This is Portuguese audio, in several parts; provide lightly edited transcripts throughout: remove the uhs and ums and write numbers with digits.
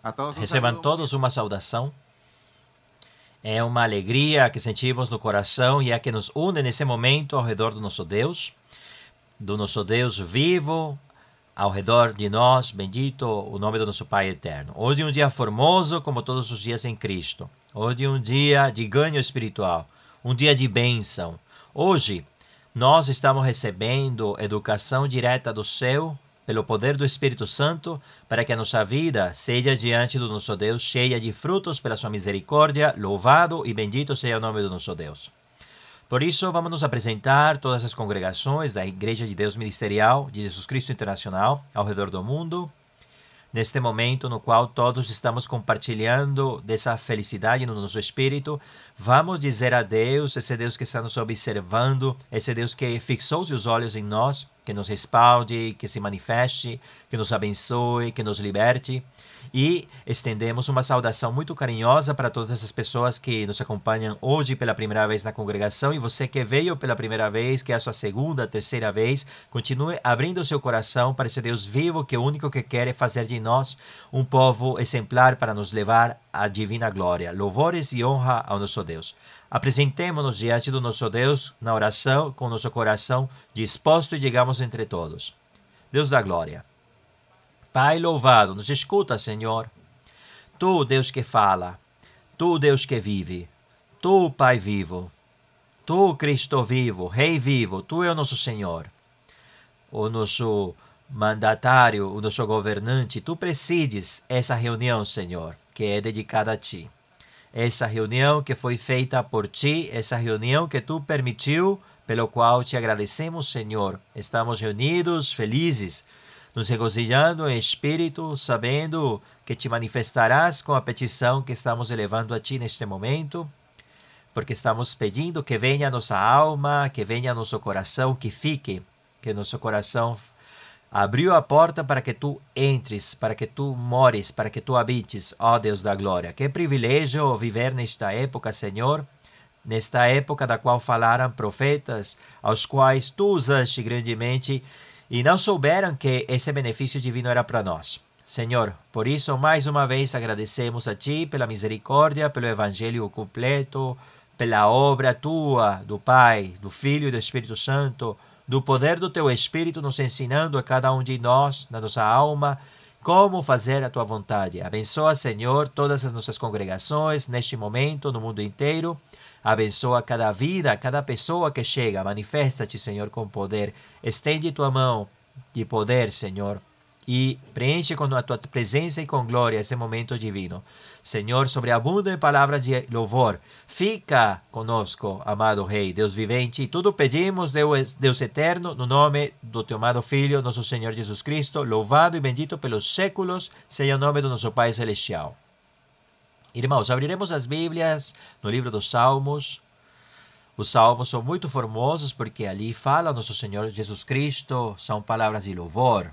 A todos un Recebam saludo. todos uma saudação. É uma alegria que sentimos no coração e é que nos une nesse momento ao redor do nosso Deus vivo, ao redor de nós. Bendito o nome do nosso Pai eterno. Hoje é um dia formoso, como todos os dias em Cristo. Hoje é um dia de ganho espiritual, um dia de bênção. Hoje nós estamos recebendo educação direta do céu pelo poder do Espírito Santo, para que a nossa vida seja diante do nosso Deus cheia de frutos pela sua misericórdia. Louvado e bendito seja o nome do nosso Deus. Por isso, vamos nos apresentar todas as congregações da Igreja de Deus Ministerial de Jesus Cristo Internacional ao redor do mundo, neste momento no qual todos estamos compartilhando dessa felicidade no nosso espírito. Vamos dizer a Deus, esse Deus que está nos observando, esse Deus que fixou seus olhos em nós, que nos respalde, que se manifeste, que nos abençoe, que nos liberte. E estendemos uma saudação muito carinhosa para todas essas pessoas que nos acompanham hoje pela primeira vez na congregação. E você que veio pela primeira vez, que é a sua segunda, terceira vez, continue abrindo o seu coração para esse Deus vivo, que o único que quer é fazer de nós um povo exemplar para nos levar à divina glória. Louvores e honra ao nosso Deus. Apresentemo-nos diante do nosso Deus na oração, com nosso coração disposto, e digamos entre todos: Deus da glória, Pai louvado, nos escuta, Senhor. Tu, Deus que fala, Tu, Deus que vive, Tu, Pai vivo, Tu, Cristo vivo, Rei vivo, Tu é o nosso Senhor, o nosso mandatário, o nosso governante. Tu presides essa reunião, Senhor, que é dedicada a Ti. Essa reunião que foi feita por Ti, essa reunião que Tu permitiu, pelo qual Te agradecemos, Senhor. Estamos reunidos, felizes, nos regozijando em espírito, sabendo que Te manifestarás com a petição que estamos elevando a Ti neste momento, porque estamos pedindo que venha a nossa alma, que venha a nosso coração, que fique, que nosso coração abriu a porta para que Tu entres, para que Tu mores, para que Tu habites, ó Deus da glória. Que privilégio viver nesta época, Senhor, nesta época da qual falaram profetas, aos quais Tu usaste grandemente, e não souberam que esse benefício divino era para nós. Senhor, por isso, mais uma vez, agradecemos a Ti pela misericórdia, pelo Evangelho completo, pela obra Tua, do Pai, do Filho e do Espírito Santo, do poder do Teu Espírito nos ensinando a cada um de nós, na nossa alma, como fazer a Tua vontade. Abençoa, Senhor, todas as nossas congregações, neste momento, no mundo inteiro. Abençoa cada vida, cada pessoa que chega. Manifesta-te, Senhor, com poder. Estende Tua mão de poder, Senhor, e preenche com a Tua presença e com glória esse momento divino. Senhor, sobreabunda em palavras de louvor. Fica conosco, amado Rei, Deus vivente. Tudo pedimos, Deus eterno, no nome do Teu amado Filho, nosso Senhor Jesus Cristo, louvado e bendito pelos séculos, seja o nome do nosso Pai Celestial. Irmãos, abriremos as Bíblias no livro dos Salmos. Os Salmos são muito formosos porque ali fala nosso Senhor Jesus Cristo, são palavras de louvor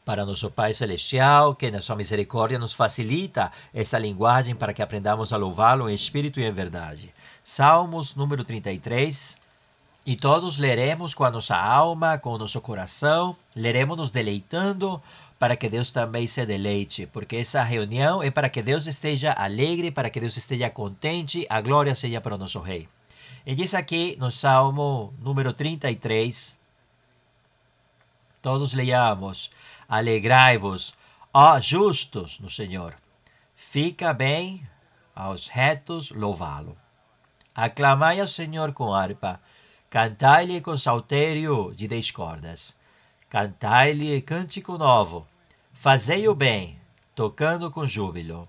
para nosso Pai Celestial, que na sua misericórdia nos facilita essa linguagem para que aprendamos a louvá-lo em espírito e em verdade. Salmos número 33. E todos leremos com a nossa alma, com o nosso coração, leremos nos deleitando, para que Deus também se deleite, porque essa reunião é para que Deus esteja alegre, para que Deus esteja contente, a glória seja para o nosso Rei. E diz aqui no Salmo número 33, todos leiamos: alegrai-vos, ó justos, no Senhor. Fica bem aos retos louvá-lo. Aclamai ao Senhor com harpa, cantai-lhe com saltério de 10 cordas. Cantai-lhe cântico novo, fazei o bem, tocando com júbilo.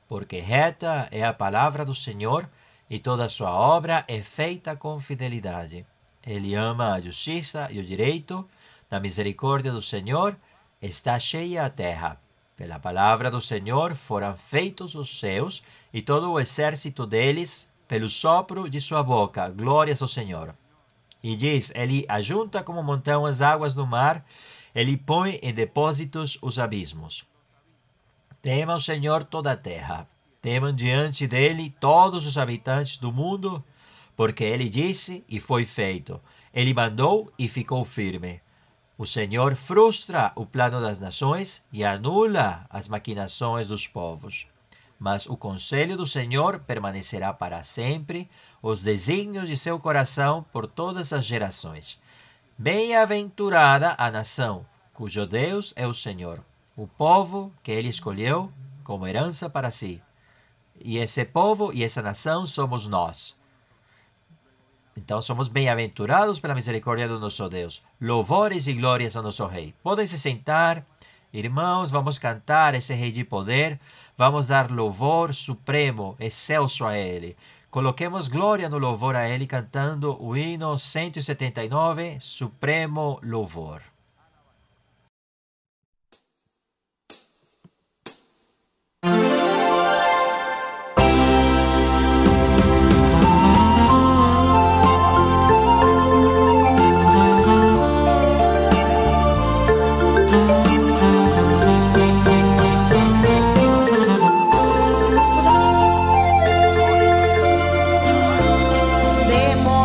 Porque reta é a palavra do Senhor, e toda a sua obra é feita com fidelidade. Ele ama a justiça e o direito, na misericórdia do Senhor está cheia a terra. Pela palavra do Senhor foram feitos os céus, e todo o exército deles, pelo sopro de sua boca. Glórias ao Senhor. E diz, ele ajunta como montão as águas do mar, ele põe em depósitos os abismos. Tema o Senhor toda a terra, temam diante dele todos os habitantes do mundo, porque ele disse e foi feito, ele mandou e ficou firme. O Senhor frustra o plano das nações e anula as maquinações dos povos. Mas o conselho do Senhor permanecerá para sempre, os desígnios de seu coração por todas as gerações. Bem-aventurada a nação, cujo Deus é o Senhor, o povo que ele escolheu como herança para si. E esse povo e essa nação somos nós. Então somos bem-aventurados pela misericórdia do nosso Deus. Louvores e glórias ao nosso Rei. Podem se sentar, irmãos, vamos cantar esse Rei de poder. Vamos dar louvor supremo, excelso a Ele. Coloquemos glória no louvor a Ele cantando o hino 179, Supremo Louvor.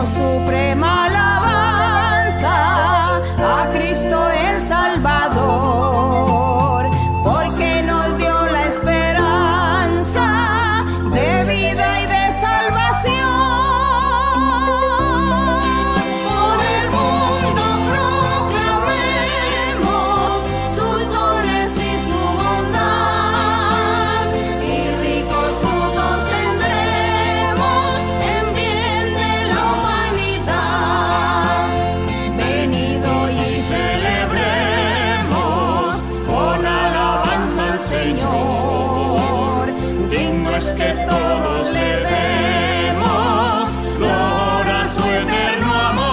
Suprema alabanza a Cristo el Salvador, porque nos dio la esperanza de vida y de salvación. Por el mundo proclamemos sus dones y su bondad, y ricos frutos tendremos en bien de la humanidad. Venido y celebremos con alabanza al Señor. Digno es que todos le demos gloria a su eterno amor.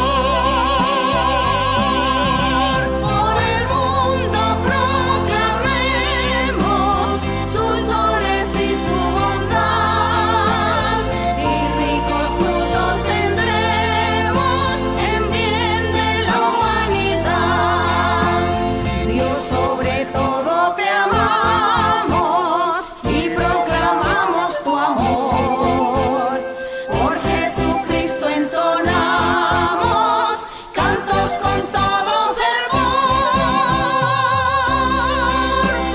Por el mundo proclamemos sus dones y su bondad, y ricos frutos tendremos en bien de la humanidad. Dios, sobre todo te amamos y proclamamos tu amor. Por Jesucristo entonamos cantos con todo fervor.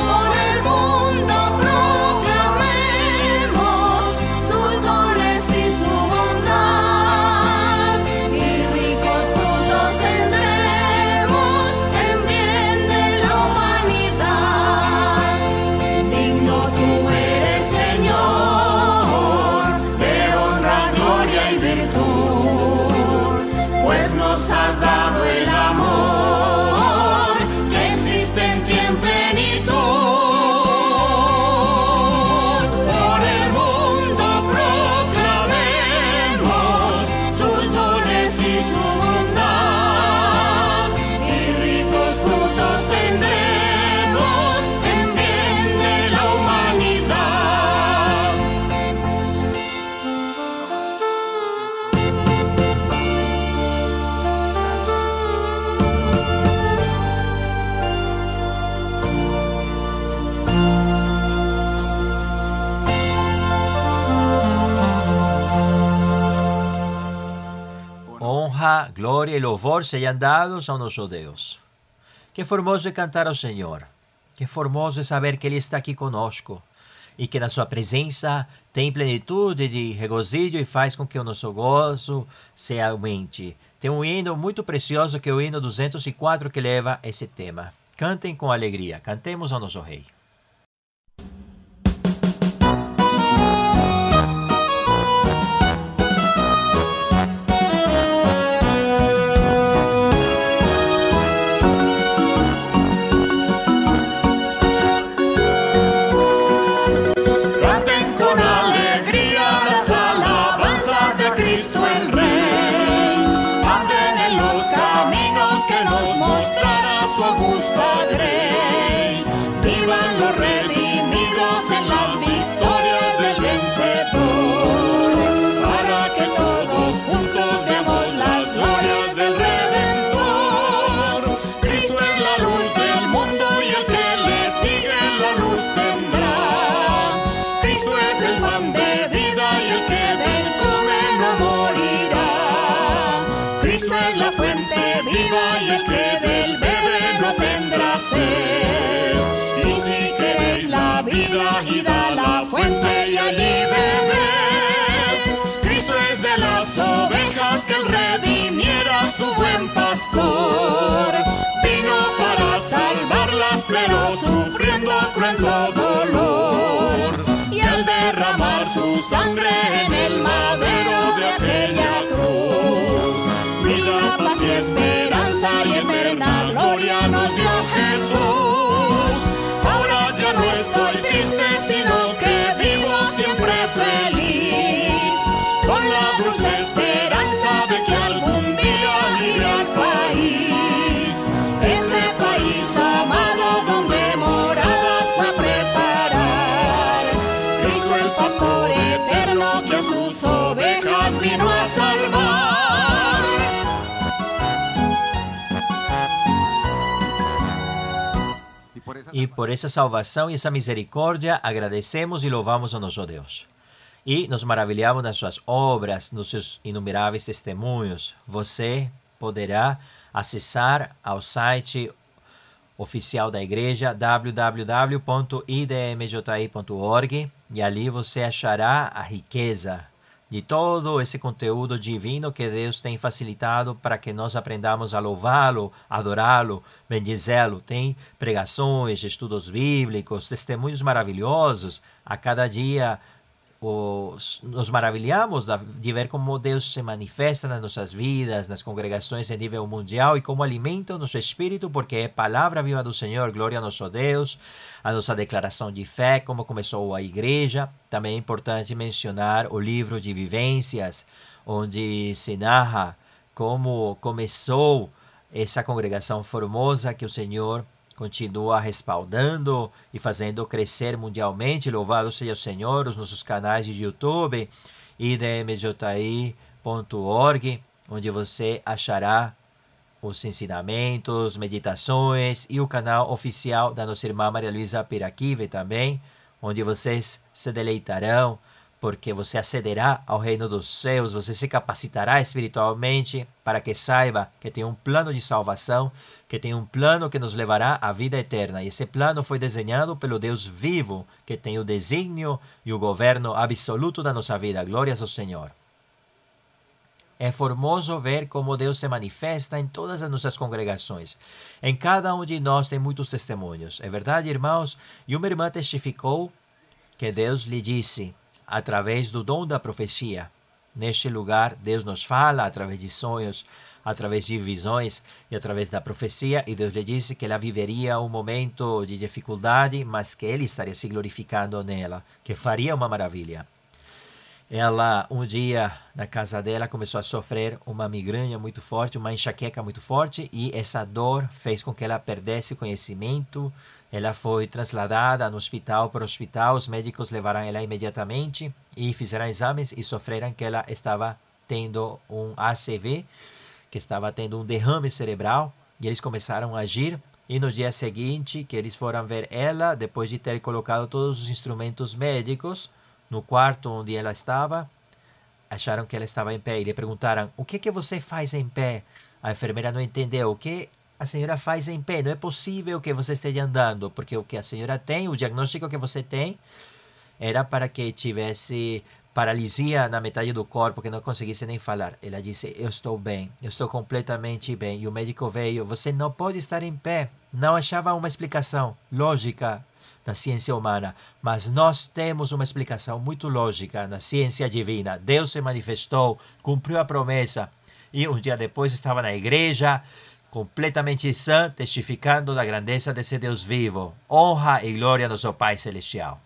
Por el mundo proclamemos sus dones y su bondad, y ricos frutos tendremos en bien de la humanidad. Digno tú eres, Señor, de honra, gloria y virtud, pues nos has dado el amor que existe en ti en plenitud. Por el mundo proclamemos sus dones y su bondad, y ricos frutos tendremos en bien de la humanidad. Honra, glória e louvor sejam dados ao nosso Deus. Que formoso é cantar ao Senhor. Que formoso é saber que Ele está aqui conosco e que na sua presença tem plenitude de regozijo e faz com que o nosso gozo se aumente. Tem um hino muito precioso que é o hino 204 que leva esse tema. Cantem com alegria, cantemos ao nosso Rei. Canten con alegría las alabanzas de Cristo el Rey. Anden en los caminos que nos mostrará su augusta grey. Vivan los redimidos en las victorias del vencedor, para que todos juntos veamos las glorias del Redentor. Cristo es la luz del mundo y el que le sigue la luz tendrá. Cristo es el pan de vida y el que del come no morirá. Cristo es la fuente viva y el que del bebe vida y da la fuente y allí bebé. Cristo es de las ovejas que el redimiera su buen pastor. Vino para salvarlas, pero sufriendo cruento dolor. Y al derramar su sangre en el madero de aquella cruz, vida, paz y esperanza y eterna gloria nos dio Jesús. Ahora ya no estoy triste, sino que vivo siempre feliz, con la dulce esperanza de que algún día iré al país, ese país amado donde moradas fue a preparar. Cristo el pastor eterno que a sus ovejas vino a salvar. E por essa salvação e essa misericórdia agradecemos e louvamos ao nosso Deus. E nos maravilhamos nas suas obras, nos seus inumeráveis testemunhos. Você poderá acessar ao site oficial da igreja www.idmji.org e ali você achará a riqueza de todo esse conteúdo divino que Deus tem facilitado para que nós aprendamos a louvá-lo, adorá-lo, bendizê-lo. Tem pregações, estudos bíblicos, testemunhos maravilhosos. A cada dia nos maravilhamos de ver como Deus se manifesta nas nossas vidas, nas congregações em nível mundial e como alimenta o nosso espírito, porque é palavra viva do Senhor, glória ao nosso Deus, a nossa declaração de fé, como começou a igreja. Também é importante mencionar o livro de vivências, onde se narra como começou essa congregação formosa que o Senhor continua respaldando e fazendo crescer mundialmente. Louvado seja o Senhor. Os nossos canais de YouTube, idmji.org, onde você achará os ensinamentos, meditações e o canal oficial da nossa irmã Maria Luísa Piraquive também, onde vocês se deleitarão, porque você acederá ao reino dos céus, você se capacitará espiritualmente para que saiba que tem um plano de salvação, que tem um plano que nos levará à vida eterna. E esse plano foi desenhado pelo Deus vivo, que tem o desígnio e o governo absoluto da nossa vida. Glórias ao Senhor. É formoso ver como Deus se manifesta em todas as nossas congregações. Em cada um de nós tem muitos testemunhos. É verdade, irmãos? E uma irmã testificou que Deus lhe disse, através do dom da profecia. Neste lugar, Deus nos fala através de sonhos, através de visões e através da profecia. E Deus lhe disse que ela viveria um momento de dificuldade, mas que Ele estaria se glorificando nela, que faria uma maravilha. Ela, um dia, na casa dela, começou a sofrer uma migrânia muito forte, uma enxaqueca muito forte, e essa dor fez com que ela perdesse o conhecimento. Ela foi trasladada no hospital por hospital. Os médicos levaram ela imediatamente e fizeram exames e sofreram que ela estava tendo um ACV, que estava tendo um derrame cerebral, e eles começaram a agir. E no dia seguinte, que eles foram ver ela, depois de ter colocado todos os instrumentos médicos no quarto onde ela estava, acharam que ela estava em pé e lhe perguntaram: o que você faz em pé? A enfermeira não entendeu. O que a senhora faz em pé? Não é possível que você esteja andando, porque o que a senhora tem, o diagnóstico que você tem, era para que tivesse paralisia na metade do corpo, que não conseguisse nem falar. Ela disse: eu estou bem, eu estou completamente bem. E o médico veio: você não pode estar em pé. Não achava uma explicação lógica na ciência humana, mas nós temos uma explicação muito lógica na ciência divina. Deus se manifestou, cumpriu a promessa, e um dia depois estava na igreja, completamente sã, testificando da grandeza desse Deus vivo. Honra e glória ao nosso Pai Celestial.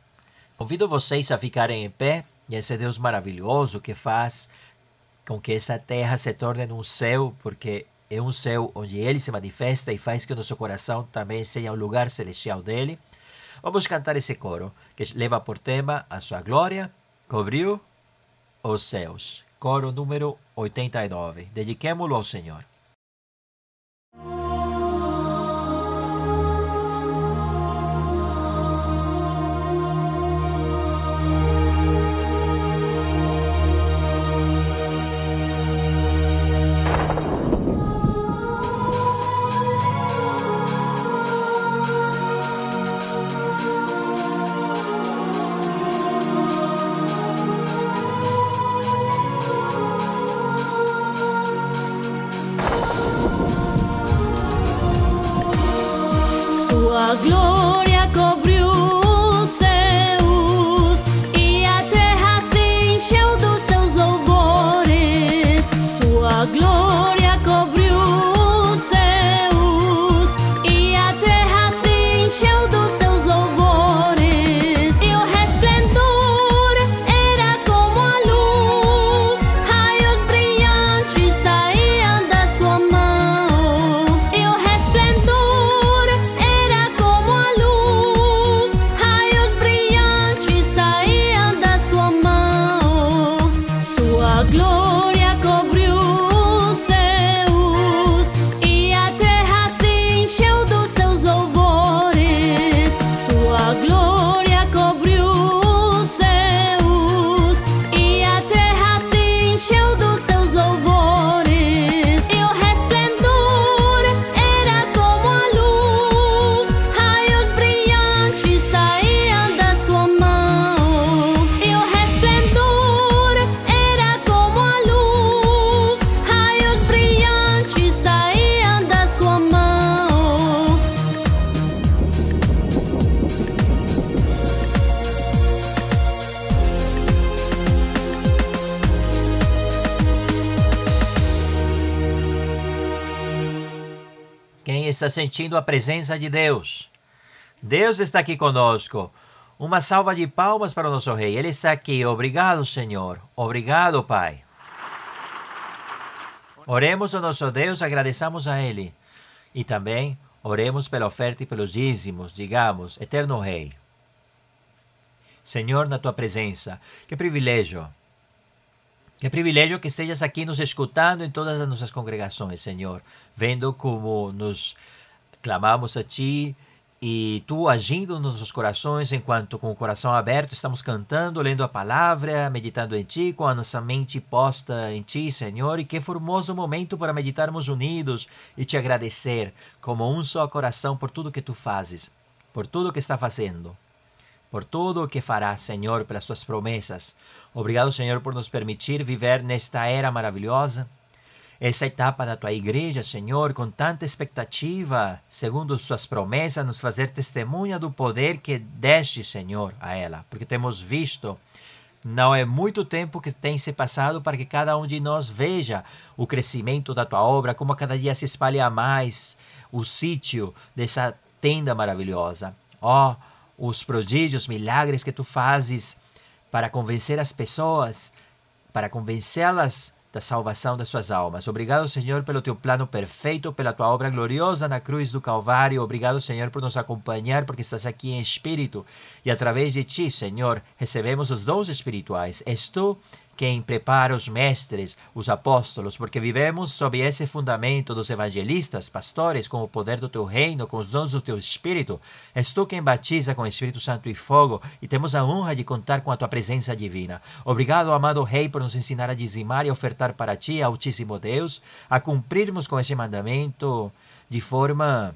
Convido vocês a ficarem em pé, e esse Deus maravilhoso que faz com que essa terra se torne um céu, porque é um céu onde Ele se manifesta e faz que o nosso coração também seja um lugar celestial dEle. Vamos cantar esse coro, que leva por tema: a sua glória cobriu os céus. Coro número 89. Dediquemo-lo ao Senhor. está sentindo a presença de Deus. Deus está aqui conosco. Uma salva de palmas para o nosso Rei. Ele está aqui. Obrigado, Senhor. Obrigado, Pai. Oremos ao nosso Deus, agradeçamos a Ele. E também oremos pela oferta e pelos dízimos. Digamos, Eterno Rei, Senhor, na Tua presença, que privilégio. Que privilégio que estejas aqui nos escutando em todas as nossas congregações, Senhor. Vendo como nos clamamos a Ti e Tu agindo nos nossos corações, enquanto com o coração aberto estamos cantando, lendo a palavra, meditando em Ti, com a nossa mente posta em Ti, Senhor. E que formoso momento para meditarmos unidos e Te agradecer como um só coração por tudo que Tu fazes, por tudo que está fazendo, por tudo o que fará, Senhor, pelas Tuas promessas. Obrigado, Senhor, por nos permitir viver nesta era maravilhosa, essa etapa da Tua igreja, Senhor, com tanta expectativa, segundo Suas promessas, nos fazer testemunha do poder que deste, Senhor, a ela. Porque temos visto, não é muito tempo que tem se passado para que cada um de nós veja o crescimento da Tua obra, como a cada dia se espalha mais o sítio dessa tenda maravilhosa. Ó, os prodígios, milagres que Tu fazes para convencer as pessoas, para convencê-las da salvação das suas almas. Obrigado, Senhor, pelo Teu plano perfeito, pela Tua obra gloriosa na cruz do Calvário. Obrigado, Senhor, por nos acompanhar, porque estás aqui em espírito. E através de Ti, Senhor, recebemos os dons espirituais. És Tu quem prepara os mestres, os apóstolos, porque vivemos sob esse fundamento dos evangelistas, pastores, com o poder do Teu reino, com os dons do Teu Espírito. És Tu quem batiza com o Espírito Santo e fogo, e temos a honra de contar com a Tua presença divina. Obrigado, amado Rei, por nos ensinar a dizimar e ofertar para Ti, Altíssimo Deus, a cumprirmos com esse mandamento de forma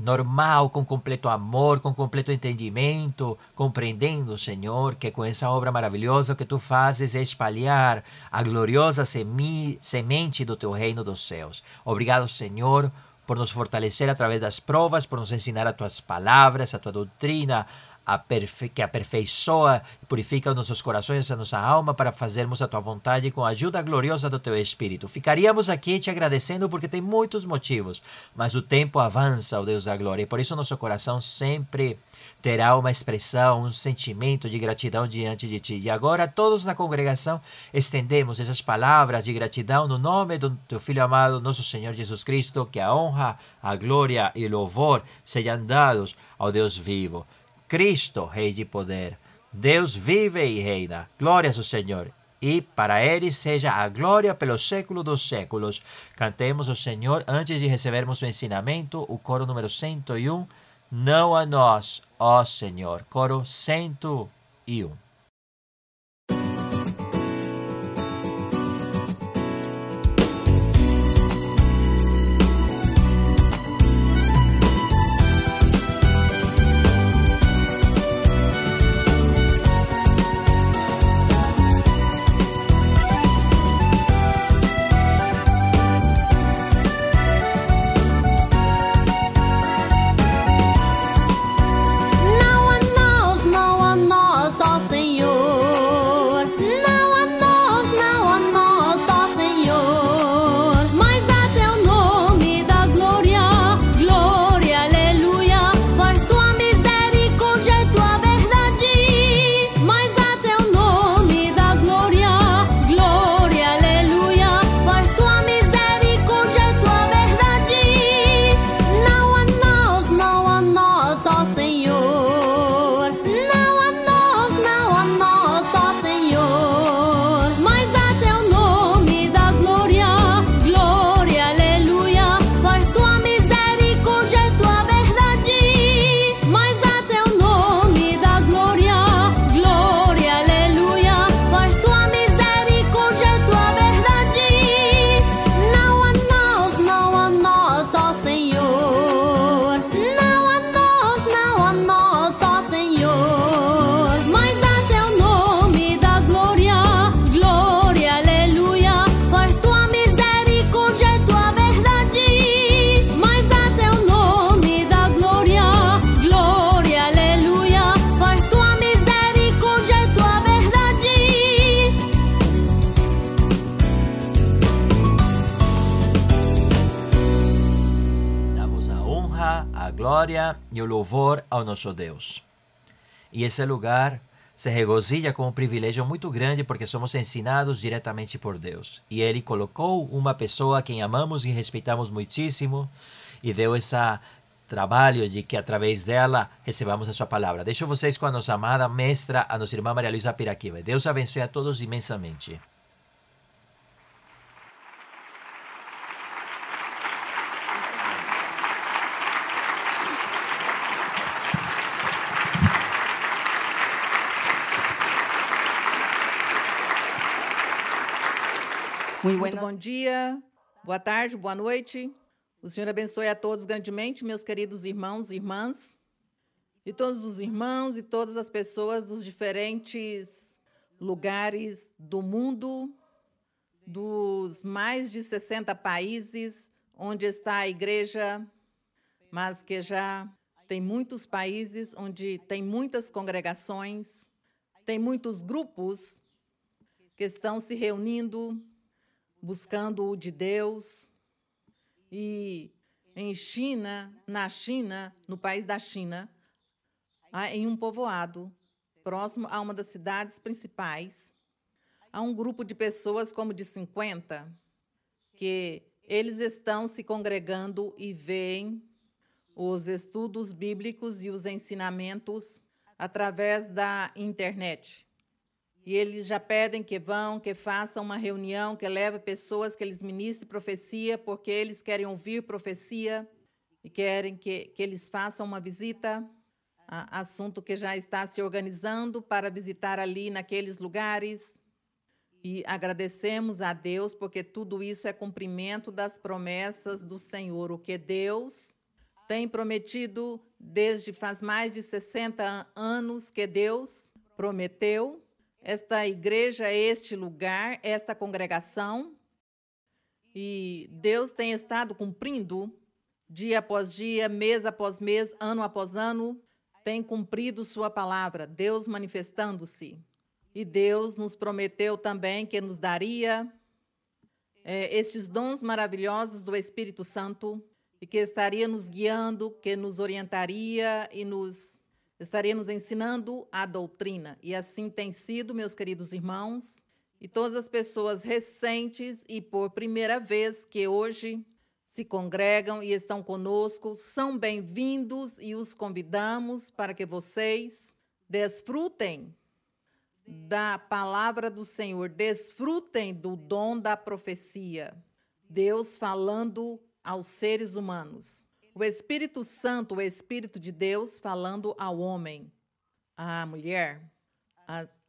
normal, com completo amor, com completo entendimento, compreendendo, Senhor, que com essa obra maravilhosa que Tu fazes é espalhar a gloriosa semente do Teu reino dos céus. Obrigado, Senhor, por nos fortalecer através das provas, por nos ensinar as Tuas palavras, a Tua doutrina, que aperfeiçoa e purifica os nossos corações, a nossa alma, para fazermos a Tua vontade com a ajuda gloriosa do Teu Espírito. Ficaríamos aqui Te agradecendo porque tem muitos motivos, mas o tempo avança, ó Deus da glória, e por isso nosso coração sempre terá uma expressão, um sentimento de gratidão diante de Ti. E agora todos na congregação estendemos essas palavras de gratidão no nome do Teu Filho amado, nosso Senhor Jesus Cristo, que a honra, a glória e o louvor sejam dados ao Deus vivo. Cristo, Rei de poder, Deus vive e reina. Glórias ao Senhor. E para Ele seja a glória pelos séculos dos séculos. Cantemos ao Senhor antes de recebermos o ensinamento, o coro número 101. Não a nós, ó Senhor. Coro 101. Não a nós, ó Senhor. glória e o louvor ao nosso Deus. E esse lugar se regozija com um privilégio muito grande porque somos ensinados diretamente por Deus. E Ele colocou uma pessoa a quem amamos e respeitamos muitíssimo e deu esse trabalho de que através dela recebamos a sua palavra. Deixo vocês com a nossa amada mestra, a nossa irmã Maria Luísa Piraquiba. Deus abençoe a todos imensamente. Muito bom dia, boa tarde, boa noite. O Senhor abençoe a todos grandemente, meus queridos irmãos e irmãs, e todos os irmãos e todas as pessoas dos diferentes lugares do mundo, dos mais de 60 países onde está a igreja, mas que já tem muitos países onde tem muitas congregações, tem muitos grupos que estão se reunindo, buscando o de Deus. E em China, na China, no país da China, em um povoado próximo a uma das cidades principais, há um grupo de pessoas como de 50 que eles estão se congregando e veem os estudos bíblicos e os ensinamentos através da internet. E eles já pedem que vão, que façam uma reunião, que leve pessoas, que eles ministrem profecia, porque eles querem ouvir profecia e querem que eles façam uma visita, assunto que já está se organizando para visitar ali naqueles lugares. E agradecemos a Deus, porque tudo isso é cumprimento das promessas do Senhor. O que Deus tem prometido desde faz mais de 60 anos que Deus prometeu. Esta igreja, este lugar, esta congregação, e Deus tem estado cumprindo dia após dia, mês após mês, ano após ano, tem cumprido sua palavra, Deus manifestando-se. E Deus nos prometeu também que nos daria estes dons maravilhosos do Espírito Santo e que estaria nos guiando, que nos orientaria e estaria nos ensinando a doutrina. E assim tem sido, meus queridos irmãos, e todas as pessoas recentes e por primeira vez que hoje se congregam e estão conosco, são bem-vindos e os convidamos para que vocês desfrutem da palavra do Senhor, desfrutem do dom da profecia, Deus falando aos seres humanos. O Espírito Santo, o Espírito de Deus falando ao homem, à mulher,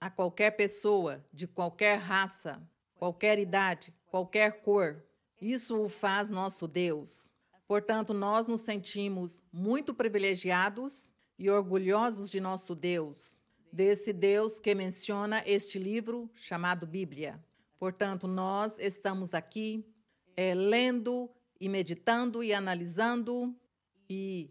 a qualquer pessoa, de qualquer raça, qualquer idade, qualquer cor. Isso o faz nosso Deus. Portanto, nós nos sentimos muito privilegiados e orgulhosos de nosso Deus, desse Deus que menciona este livro chamado Bíblia. Portanto, nós estamos aqui lendo e meditando e analisando e,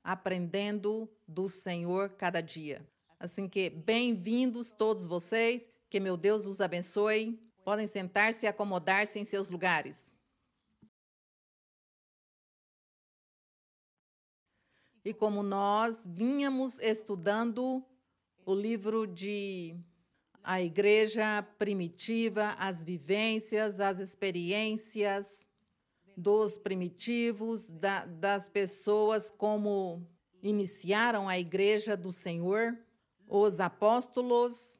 aprendendo do Senhor cada dia. Assim que, bem-vindos todos vocês, que meu Deus os abençoe. Podem sentar-se e acomodar-se em seus lugares. E como nós vínhamos estudando o livro de A Igreja Primitiva, as vivências, as experiências dos primitivos, das pessoas como iniciaram a Igreja do Senhor, os apóstolos.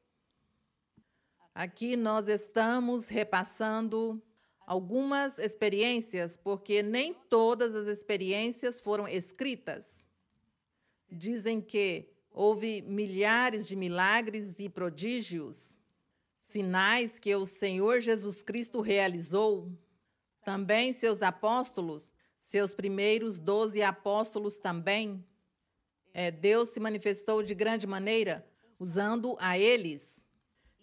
Aqui nós estamos repassando algumas experiências, porque nem todas as experiências foram escritas. Dizem que houve milhares de milagres e prodígios, sinais que o Senhor Jesus Cristo realizou. Também seus apóstolos, seus primeiros 12 apóstolos também. Deus se manifestou de grande maneira, usando a eles.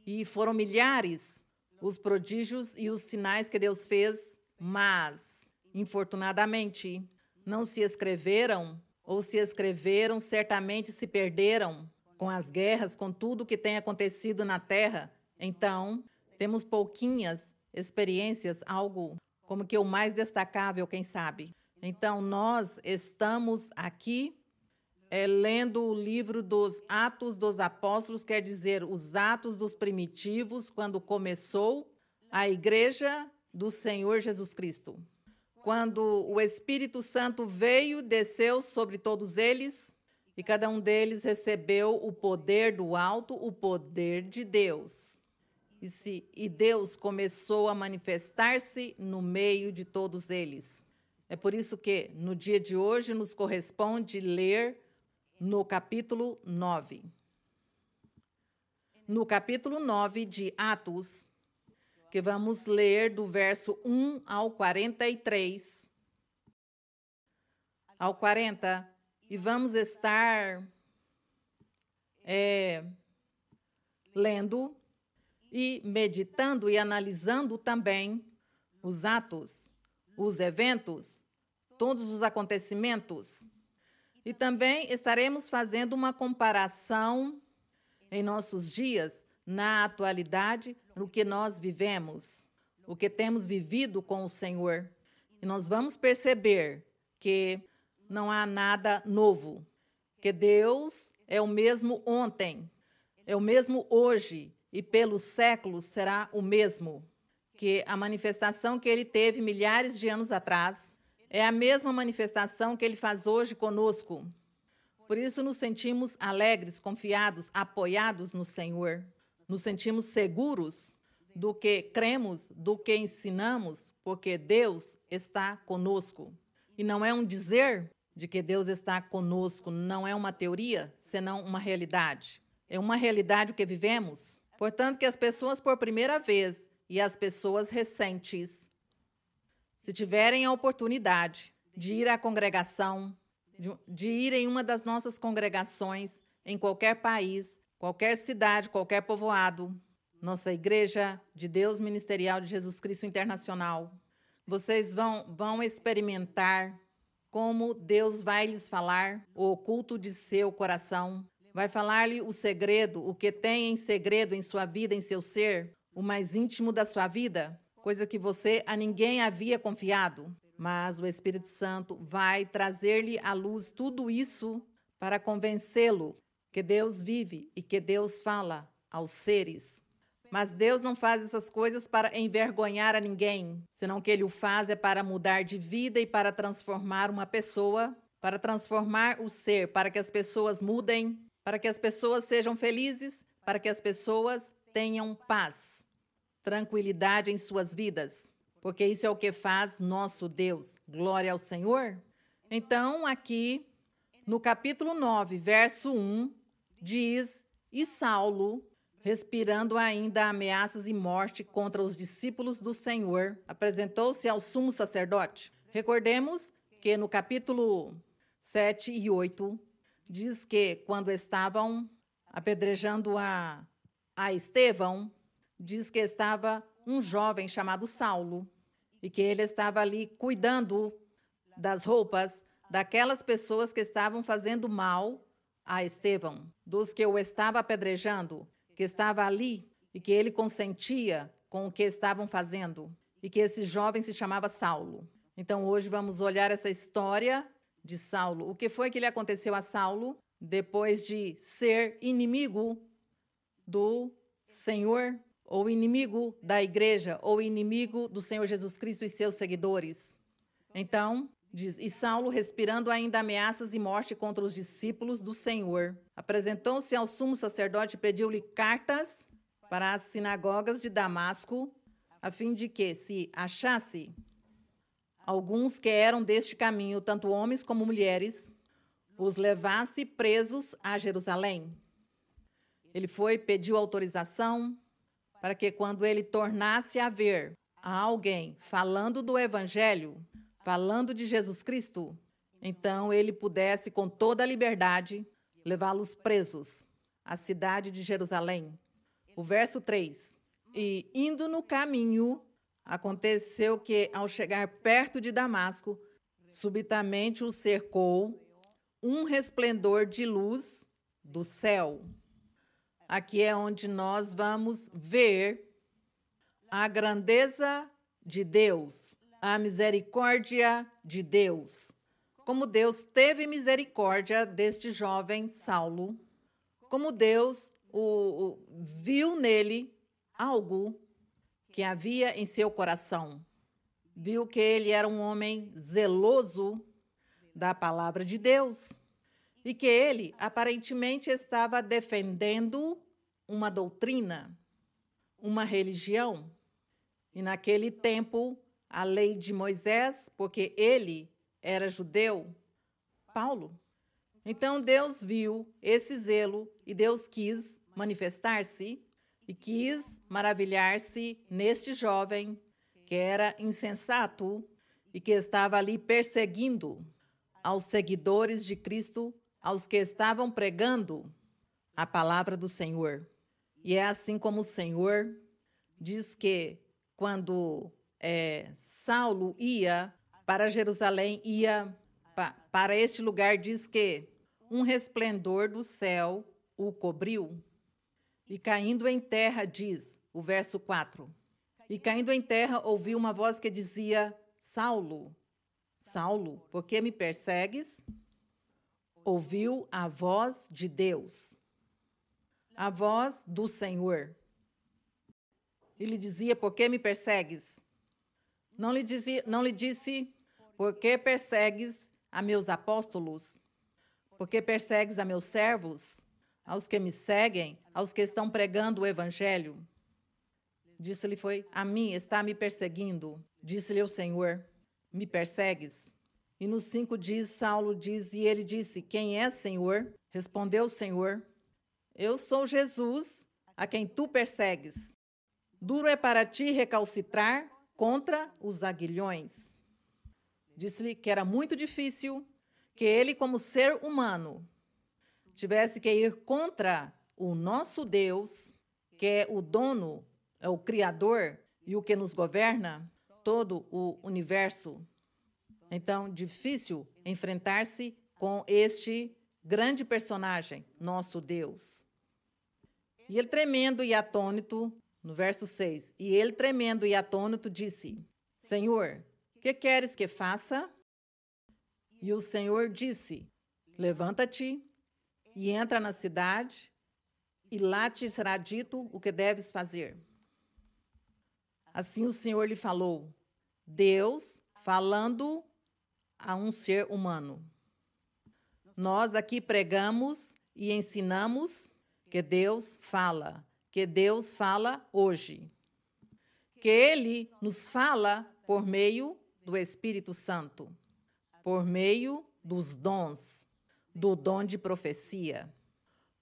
E foram milhares os prodígios e os sinais que Deus fez, mas, infortunadamente, não se escreveram, ou se escreveram, certamente se perderam com as guerras, com tudo que tem acontecido na terra. Então, temos pouquinhas experiências, algo como que o mais destacável, quem sabe. Então, nós estamos aqui lendo o livro dos Atos dos Apóstolos, quer dizer, os Atos dos primitivos, quando começou a Igreja do Senhor Jesus Cristo. Quando o Espírito Santo veio, desceu sobre todos eles, e cada um deles recebeu o poder do alto, o poder de Deus. E Deus começou a manifestar-se no meio de todos eles. É por isso que, no dia de hoje, nos corresponde ler no capítulo 9. No capítulo 9 de Atos, que vamos ler do verso 1 ao 43, ao 40, e vamos estar lendo e meditando e analisando também os atos, os eventos, todos os acontecimentos. E também estaremos fazendo uma comparação em nossos dias, na atualidade, no que nós vivemos, o que temos vivido com o Senhor. E nós vamos perceber que não há nada novo, que Deus é o mesmo ontem, é o mesmo hoje e pelos séculos será o mesmo. Que a manifestação que ele teve milhares de anos atrás é a mesma manifestação que ele faz hoje conosco. Por isso nos sentimos alegres, confiados, apoiados no Senhor. Nos sentimos seguros do que cremos, do que ensinamos, porque Deus está conosco. E não é um dizer de que Deus está conosco, não é uma teoria, senão uma realidade. É uma realidade o que vivemos. Portanto, que as pessoas por primeira vez e as pessoas recentes, se tiverem a oportunidade de ir à congregação, de ir em uma das nossas congregações, em qualquer país, qualquer cidade, qualquer povoado, nossa Igreja de Deus Ministerial de Jesus Cristo Internacional, vocês vão experimentar como Deus vai lhes falar o oculto de seu coração, vai falar-lhe o segredo, o que tem em segredo em sua vida, em seu ser, o mais íntimo da sua vida, coisa que você a ninguém havia confiado. Mas o Espírito Santo vai trazer-lhe à luz tudo isso para convencê-lo que Deus vive e que Deus fala aos seres. Mas Deus não faz essas coisas para envergonhar a ninguém, senão que Ele o faz é para mudar de vida e para transformar uma pessoa, para transformar o ser, para que as pessoas mudem, para que as pessoas sejam felizes, para que as pessoas tenham paz, tranquilidade em suas vidas, porque isso é o que faz nosso Deus. Glória ao Senhor. Então, aqui, no capítulo 9, verso 1, diz, e Saulo, respirando ainda ameaças e morte contra os discípulos do Senhor, apresentou-se ao sumo sacerdote. Recordemos que no capítulo 7 e 8, diz que quando estavam apedrejando a Estevão, diz que estava um jovem chamado Saulo e que ele estava ali cuidando das roupas daquelas pessoas que estavam fazendo mal a Estevão, dos que o estava apedrejando, que estava ali e que ele consentia com o que estavam fazendo e que esse jovem se chamava Saulo. Então hoje vamos olhar essa história de Saulo. O que foi que lhe aconteceu a Saulo depois de ser inimigo do Senhor, ou inimigo da igreja, ou inimigo do Senhor Jesus Cristo e seus seguidores? Então, diz, e Saulo, respirando ainda ameaças e morte contra os discípulos do Senhor, apresentou-se ao sumo sacerdote e pediu-lhe cartas para as sinagogas de Damasco, a fim de que, se achasse alguns que eram deste caminho, tanto homens como mulheres, os levasse presos a Jerusalém. Ele pediu autorização para que, quando ele tornasse a ver a alguém falando do Evangelho, falando de Jesus Cristo, então ele pudesse, com toda a liberdade, levá-los presos à cidade de Jerusalém. O verso 3. E, indo no caminho, aconteceu que, ao chegar perto de Damasco, subitamente o cercou um resplendor de luz do céu. Aqui é onde nós vamos ver a grandeza de Deus, a misericórdia de Deus. Como Deus teve misericórdia deste jovem Saulo, como Deus viu nele algo que havia em seu coração. Viu que ele era um homem zeloso da palavra de Deus e que ele aparentemente estava defendendo uma doutrina, uma religião. E naquele tempo, a lei de Moisés, porque ele era judeu, Paulo. Então Deus viu esse zelo e Deus quis manifestar-se e quis maravilhar-se neste jovem que era insensato e que estava ali perseguindo aos seguidores de Cristo, aos que estavam pregando a palavra do Senhor. E é assim como o Senhor diz que quando Saulo ia para Jerusalém, ia para este lugar, diz que um resplendor do céu o cobriu. E caindo em terra, diz o verso 4, e caindo em terra ouviu uma voz que dizia: Saulo, Saulo, por que me persegues? Ouviu a voz de Deus, a voz do Senhor. Ele dizia: por que me persegues? Não lhe disse: por que persegues a meus apóstolos? Por que persegues a meus servos? Aos que me seguem, aos que estão pregando o evangelho? Disse-lhe: foi a mim, está me perseguindo. Disse-lhe o Senhor: me persegues? E no 5 diz, Saulo diz, e ele disse: quem é, Senhor? Respondeu o Senhor: eu sou Jesus, a quem tu persegues. Duro é para ti recalcitrar contra os aguilhões. Disse-lhe que era muito difícil que ele, como ser humano, tivesse que ir contra o nosso Deus, que é o dono, é o Criador e o que nos governa, todo o universo. Então, difícil enfrentar-se com este grande personagem, nosso Deus. E ele, tremendo e atônito, no verso 6, e ele, tremendo e atônito, disse: Senhor, que queres que faça? E o Senhor disse: levanta-te e entra na cidade, e lá te será dito o que deves fazer. Assim o Senhor lhe falou, Deus falando a um ser humano. Nós aqui pregamos e ensinamos que Deus fala hoje. Que Ele nos fala por meio do Espírito Santo, por meio dos dons, do dom de profecia.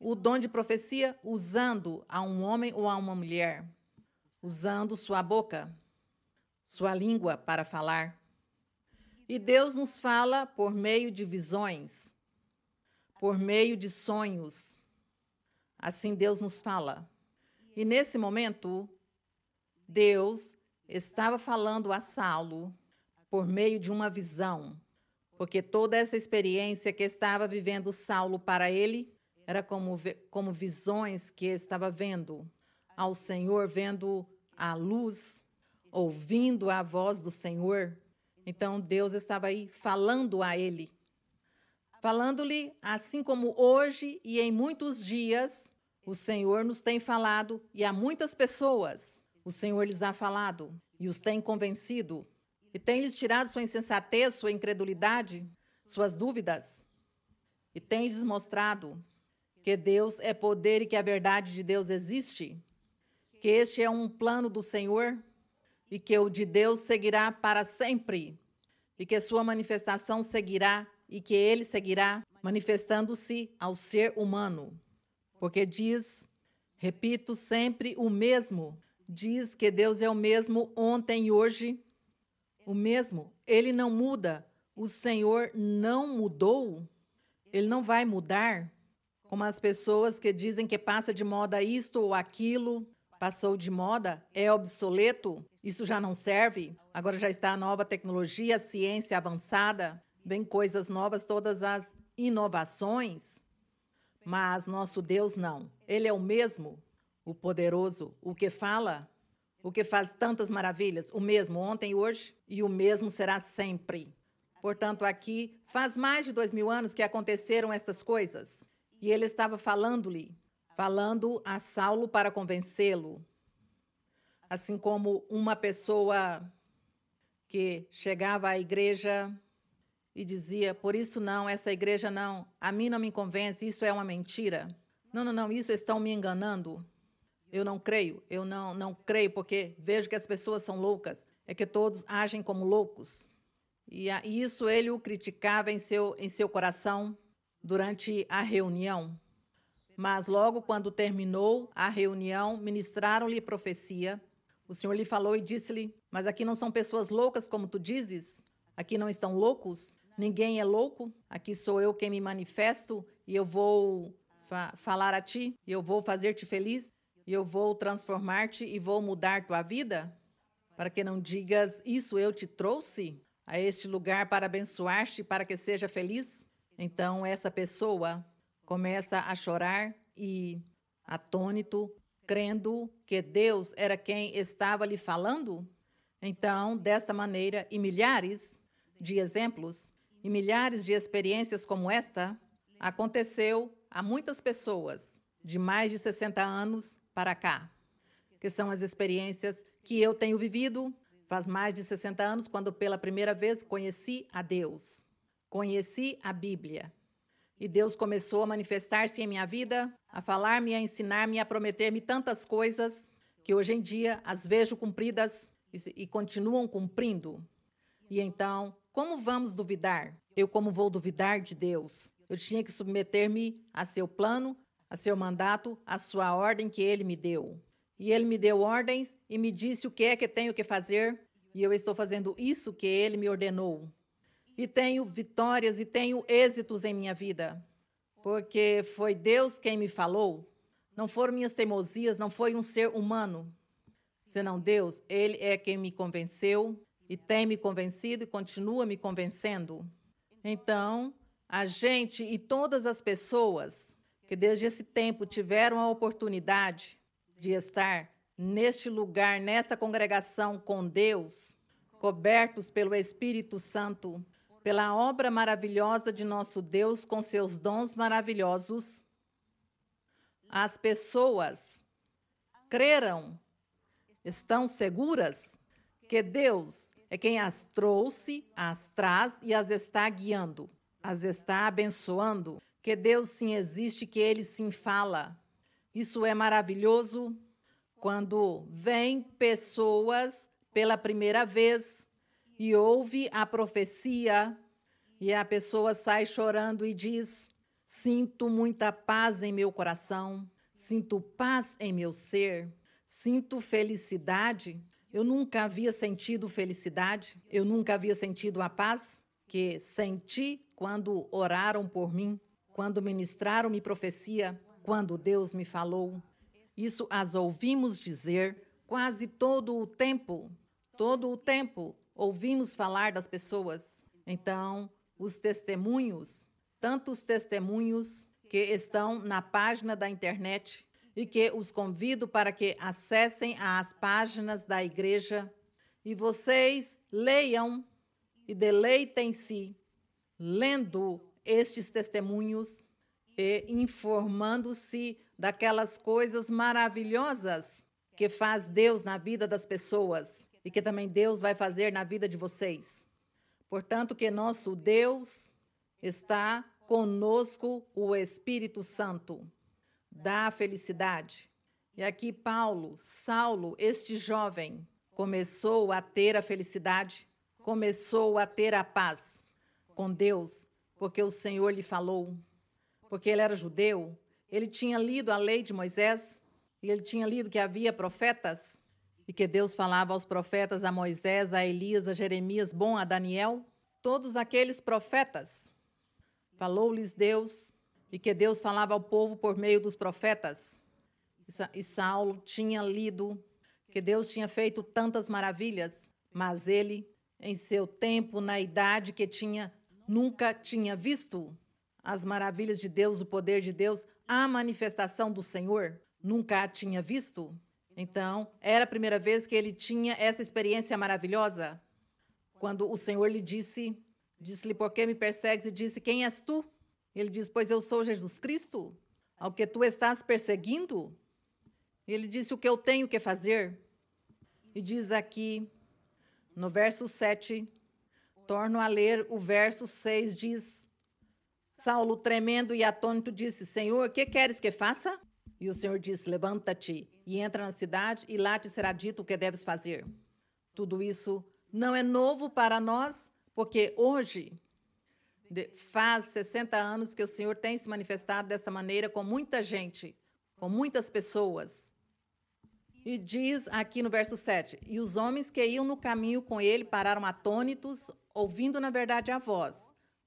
O dom de profecia usando a um homem ou a uma mulher, usando sua boca, sua língua para falar. E Deus nos fala por meio de visões, por meio de sonhos. Assim Deus nos fala. E nesse momento, Deus estava falando a Saulo por meio de uma visão, porque toda essa experiência que estava vivendo Saulo para ele era como visões que estava vendo ao Senhor, vendo a luz, ouvindo a voz do Senhor. Então Deus estava aí falando a ele, falando-lhe assim como hoje e em muitos dias o Senhor nos tem falado, e a muitas pessoas o Senhor lhes ha falado e os tem convencido e tem lhes tirado sua insensatez, sua incredulidade, suas dúvidas, e tem lhes mostrado que Deus é poder e que a verdade de Deus existe, que este é um plano do Senhor e que o de Deus seguirá para sempre, e que sua manifestação seguirá e que ele seguirá manifestando-se ao ser humano. Porque diz, repito sempre o mesmo, diz que Deus é o mesmo ontem e hoje, o mesmo, ele não muda, o Senhor não mudou, ele não vai mudar, como as pessoas que dizem que passa de moda isto ou aquilo, passou de moda, é obsoleto, isso já não serve, agora já está a nova tecnologia, a ciência avançada, vem coisas novas, todas as inovações, mas nosso Deus não, ele é o mesmo, o poderoso, o que fala, o que faz tantas maravilhas, o mesmo ontem e hoje, e o mesmo será sempre. Portanto, aqui faz mais de 2000 anos que aconteceram estas coisas. E ele estava falando a Saulo para convencê-lo. Assim como uma pessoa que chegava à igreja e dizia, por isso não, essa igreja não, a mim não me convence, isso é uma mentira. Não, isso estão me enganando. Eu não creio, eu não creio, porque vejo que as pessoas são loucas, é que todos agem como loucos. E isso ele o criticava em seu coração durante a reunião. Mas logo quando terminou a reunião, ministraram-lhe profecia. O Senhor lhe falou e disse-lhe, mas aqui não são pessoas loucas como tu dizes? Aqui não estão loucos? Ninguém é louco? Aqui sou eu quem me manifesto e eu vou falar a ti, e eu vou fazer-te feliz, e eu vou transformar-te e vou mudar tua vida? Para que não digas, isso eu te trouxe a este lugar para abençoar-te, para que seja feliz? Então essa pessoa começa a chorar e, atônito, crendo que Deus era quem estava lhe falando. Então, desta maneira, e milhares de exemplos, e milhares de experiências como esta, aconteceu a muitas pessoas de mais de 60 anos para cá, que são as experiências que eu tenho vivido faz mais de 60 anos, quando pela primeira vez conheci a Deus, conheci a Bíblia. E Deus começou a manifestar-se em minha vida, a falar-me, a ensinar-me, a prometer-me tantas coisas que hoje em dia as vejo cumpridas e continuam cumprindo. E então, como vamos duvidar? Como vou duvidar de Deus? Eu tinha que submeter-me a seu plano, a seu mandato, a sua ordem que ele me deu. E ele me deu ordens e me disse o que é que tenho que fazer, e eu estou fazendo isso que ele me ordenou. E tenho vitórias e tenho êxitos em minha vida, porque foi Deus quem me falou. Não foram minhas teimosias, não foi um ser humano. Senão Deus, ele é quem me convenceu e tem me convencido e continua me convencendo. Então, a gente e todas as pessoas que desde esse tempo tiveram a oportunidade de estar neste lugar, nesta congregação com Deus, cobertos pelo Espírito Santo, pela obra maravilhosa de nosso Deus com seus dons maravilhosos, as pessoas creram, estão seguras que Deus é quem as trouxe, as traz e as está guiando, as está abençoando, que Deus sim existe, que Ele sim fala. Isso é maravilhoso quando vêm pessoas pela primeira vez e ouve a profecia e a pessoa sai chorando e diz, sinto muita paz em meu coração, sinto paz em meu ser, sinto felicidade. Eu nunca havia sentido felicidade, eu nunca havia sentido a paz que senti quando oraram por mim, quando ministraram-me profecia, quando Deus me falou. Isso as ouvimos dizer quase todo o tempo ouvimos falar das pessoas. Então, os testemunhos, tantos testemunhos que estão na página da internet e que os convido para que acessem as páginas da igreja e vocês leiam e deleitem-se lendo estes testemunhos e informando-se daquelas coisas maravilhosas que faz Deus na vida das pessoas e que também Deus vai fazer na vida de vocês. Portanto, que nosso Deus está conosco, o Espírito Santo dá felicidade. E aqui Saulo, este jovem, começou a ter a felicidade, começou a ter a paz com Deus, porque o Senhor lhe falou, porque ele era judeu, ele tinha lido a lei de Moisés, e ele tinha lido que havia profetas, e que Deus falava aos profetas, a Moisés, a Elias, a Jeremias, a Daniel, todos aqueles profetas. Falou-lhes Deus, e que Deus falava ao povo por meio dos profetas. E Saulo tinha lido que Deus tinha feito tantas maravilhas, mas ele, em seu tempo, na idade que tinha, nunca tinha visto as maravilhas de Deus, o poder de Deus, a manifestação do Senhor, nunca a tinha visto. Então, era a primeira vez que ele tinha essa experiência maravilhosa. Quando o Senhor lhe disse-lhe, por que me persegues? E disse, quem és tu? Ele diz, pois eu sou Jesus Cristo, ao que tu estás perseguindo. Ele disse, o que eu tenho que fazer? E diz aqui, no verso 7, torno a ler o verso 6, diz, Saulo, tremendo e atônito, disse, Senhor, o que queres que faça? E o Senhor disse, levanta-te e entra na cidade, e lá te será dito o que deves fazer. Tudo isso não é novo para nós, porque hoje faz 60 anos que o Senhor tem se manifestado dessa maneira com muita gente, com muitas pessoas. E diz aqui no verso 7, e os homens que iam no caminho com ele pararam atônitos, ouvindo na verdade a voz,